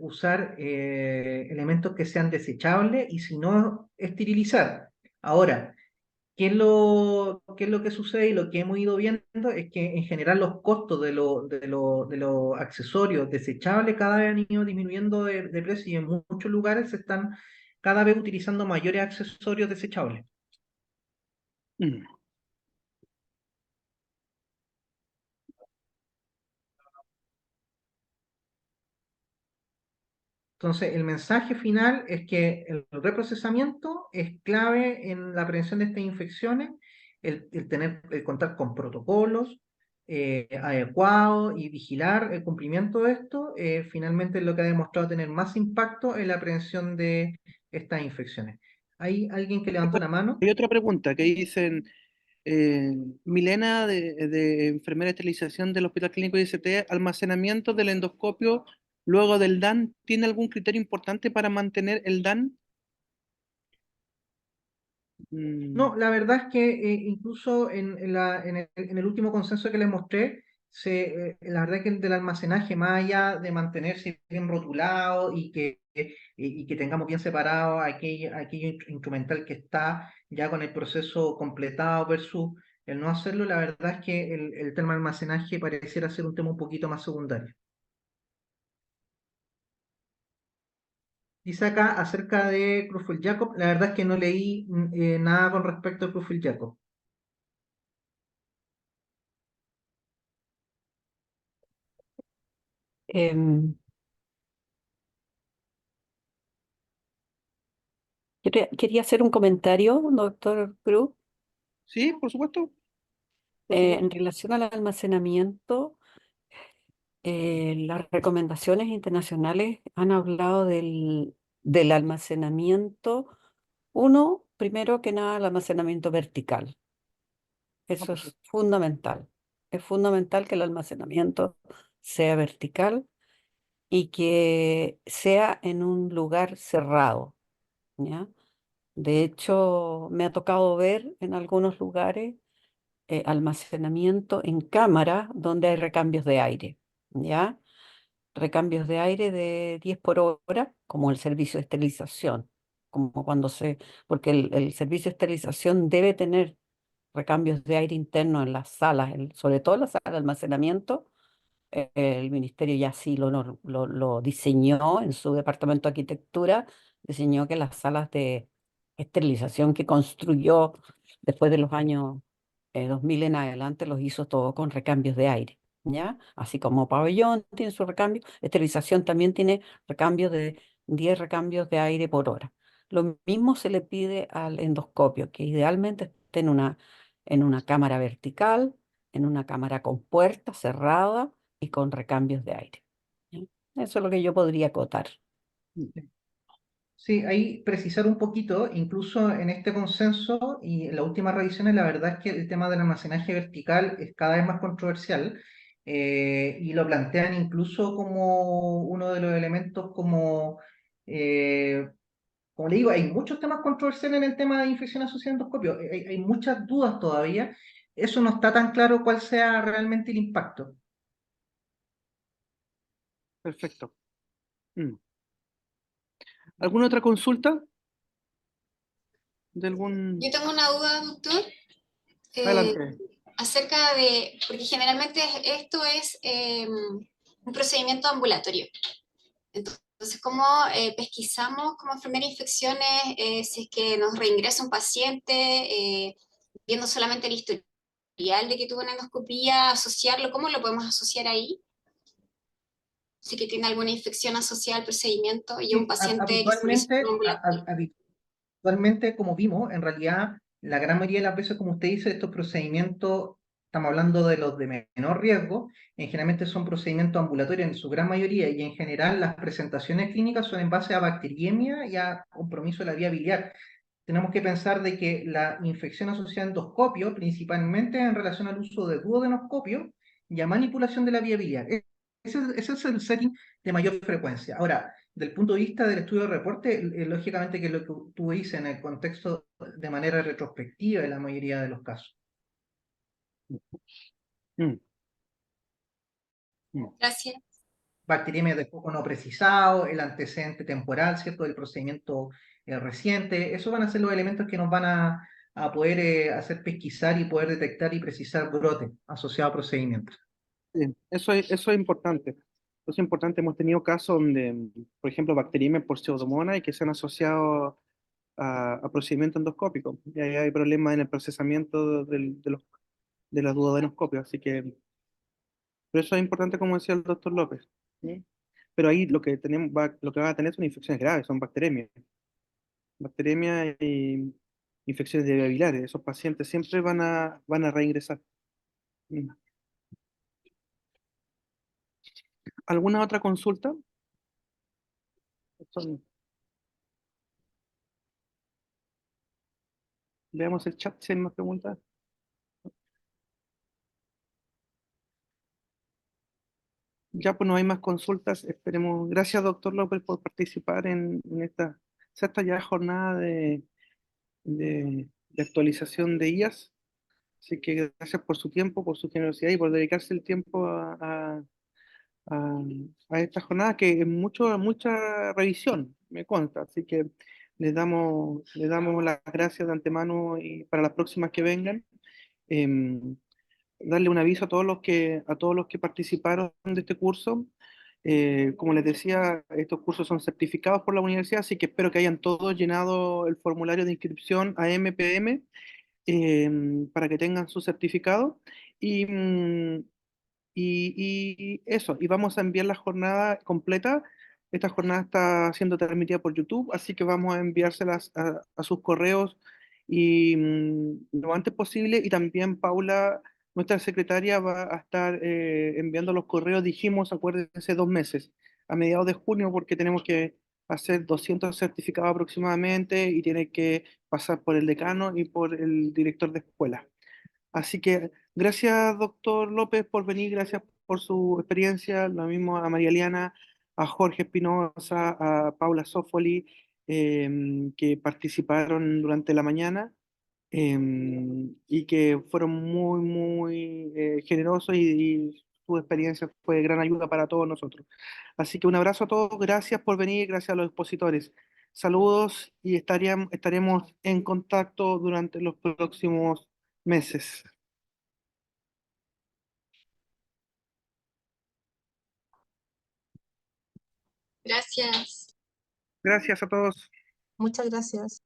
Speaker 3: usar elementos que sean desechables y, si no, esterilizar. Ahora, qué es lo que sucede y lo que hemos ido viendo es que en general los costos de los accesorios desechables cada vez han ido disminuyendo de precio, y en muchos lugares se están cada vez utilizando mayores accesorios desechables.
Speaker 1: Mm.
Speaker 3: Entonces, el mensaje final es que el reprocesamiento es clave en la prevención de estas infecciones, el contar con protocolos adecuados y vigilar el cumplimiento de esto, finalmente es lo que ha demostrado tener más impacto en la prevención de estas infecciones. ¿Hay alguien que levantó la mano?
Speaker 1: Hay otra pregunta que dicen, Milena de enfermera de esterilización del Hospital Clínico de ICT, almacenamiento del endoscopio luego del DAN, ¿tiene algún criterio importante para mantener el DAN? Mm,
Speaker 3: No, la verdad es que incluso en el último consenso que les mostré, la verdad es que el del almacenaje, más allá de mantenerse bien rotulado y que tengamos bien separado aquello instrumental que está ya con el proceso completado versus el no hacerlo, la verdad es que el tema almacenaje pareciera ser un tema un poquito más secundario. Dice acá acerca de Creutzfeldt-Jakob, la verdad es que no leí nada con respecto a Creutzfeldt-Jakob.
Speaker 5: Em, quería hacer un comentario, doctor Cruz,
Speaker 1: sí, por supuesto. Por
Speaker 5: en
Speaker 1: supuesto.
Speaker 5: relación al almacenamiento. Las recomendaciones internacionales han hablado del almacenamiento. Uno, primero que nada, el almacenamiento vertical.
Speaker 1: Ah,
Speaker 5: Eso
Speaker 1: por
Speaker 5: es
Speaker 1: supuesto.
Speaker 5: fundamental. Es fundamental que el almacenamiento sea vertical y que sea en un lugar cerrado, ¿ya? De hecho, me ha tocado ver en algunos lugares almacenamiento en cámaras donde hay recambios de aire, ¿ya? Recambios de aire de 10 por hora, como el servicio de esterilización, como porque el servicio de esterilización debe tener recambios de aire interno en las salas, sobre todo en la sala de almacenamiento. El ministerio ya sí lo diseñó en su departamento de arquitectura, diseñó que las salas de esterilización que construyó después de los años 2000 en adelante los hizo todo con recambios de aire, ¿ya? Así como pabellón tiene su recambio, esterilización también tiene recambios de 10 recambios de aire por hora. Lo mismo se le pide al endoscopio, que idealmente esté en una cámara vertical, en una cámara con puerta cerrada y con recambios de aire, ¿ya? Eso es lo que yo podría acotar.
Speaker 3: Sí, ahí precisar un poquito, incluso en este consenso y en las últimas revisiones, la verdad es que el tema del almacenaje vertical es cada vez más controversial. y lo plantean incluso como uno de los elementos como le digo, hay muchos temas controversiales en el tema de infección asociada a endoscopio. Hay muchas dudas todavía. Eso no está tan claro cuál sea realmente el impacto.
Speaker 1: Perfecto. Mm. ¿Alguna otra consulta de algún?
Speaker 6: Yo tengo una duda, doctor, eh,
Speaker 1: Adelante.
Speaker 6: acerca de, porque generalmente esto es un procedimiento ambulatorio. Entonces, ¿cómo pesquisamos como enfermera infecciones si es que nos reingresa un paciente viendo solamente el historial de que tuvo una endoscopía, asociarlo? ¿Cómo lo podemos asociar ahí? Si que tiene alguna infección asociada al procedimiento y un
Speaker 3: Sí,
Speaker 6: paciente que se realizó en
Speaker 3: habitualmente,
Speaker 6: un ambulatorio.
Speaker 3: actualmente, como vimos, en realidad, la gran mayoría de las veces, como usted dice, estos procedimientos, estamos hablando de los de menor riesgo, generalmente son procedimientos ambulatorios en su gran mayoría y en general las presentaciones clínicas son en base a bacteriemia y a compromiso de la vía biliar. Tenemos que pensar de que la infección asociada a endoscopio, principalmente en relación al uso de duodenoscopio y a manipulación de la vía biliar. Ese es el setting de mayor frecuencia. Ahora, del punto de vista del estudio de reporte, lógicamente que lo que tú dices en el contexto de manera retrospectiva en la mayoría de los casos.
Speaker 1: Mm, mm.
Speaker 6: Gracias.
Speaker 3: Bacteriemia de foco no precisado, el antecedente temporal, ¿cierto? Del procedimiento reciente. Esos van a ser los elementos que nos van a poder hacer pesquisar y poder detectar y precisar brotes asociados a procedimientos.
Speaker 1: Sí, eso es importante. Eso es importante. Hemos tenido casos donde, por ejemplo, bacteriemia por pseudomonas y que se han asociado a procedimientos endoscópicos. Y ahí hay problemas en el procesamiento de los duodenoscopios. Así que, pero eso es importante, como decía el doctor López. ¿Sí? Pero ahí lo que tenemos, lo que va a tener son infecciones graves, son bacteremias. Bacteremia y infecciones de vía biliares. Esos pacientes siempre van a reingresar. Mm. ¿Alguna otra consulta? Son- Veamos el chat si hay más preguntas. Ya pues no hay más consultas, esperemos. Gracias, doctor López, por participar en esta sexta ya jornada de actualización de IAS. Así que gracias por su tiempo, por su generosidad y por dedicarse el tiempo a- a esta jornada que es mucha revisión, me consta. Así que les damos las gracias de antemano y para las próximas que vengan. Em, Darle un aviso a todos los que participaron de este curso. Como les decía, estos cursos son certificados por la universidad, así que espero que hayan todos llenado el formulario de inscripción a MPM para que tengan su certificado. Y, y eso, y vamos a enviar la jornada completa. Esta jornada está siendo transmitida por YouTube, así que vamos a enviárselas a sus correos y lo antes posible. Y también Paula, nuestra secretaria, va a estar enviando los correos, dijimos, acuérdense, 2 meses, a mediados de junio, porque tenemos que hacer 200 certificados aproximadamente y tiene que pasar por el decano y por el director de escuela. Así que gracias, doctor López, por venir, gracias por su experiencia, lo mismo a María Eliana, a Jorge Espinosa, a Paula Sofoli, que participaron durante la mañana y que fueron muy, muy generosos y su experiencia fue de gran ayuda para todos nosotros. Así que un abrazo a todos, gracias por venir, gracias a los expositores. Saludos y estaremos en contacto durante los próximos meses.
Speaker 6: Gracias.
Speaker 1: Gracias a todos.
Speaker 4: Muchas gracias.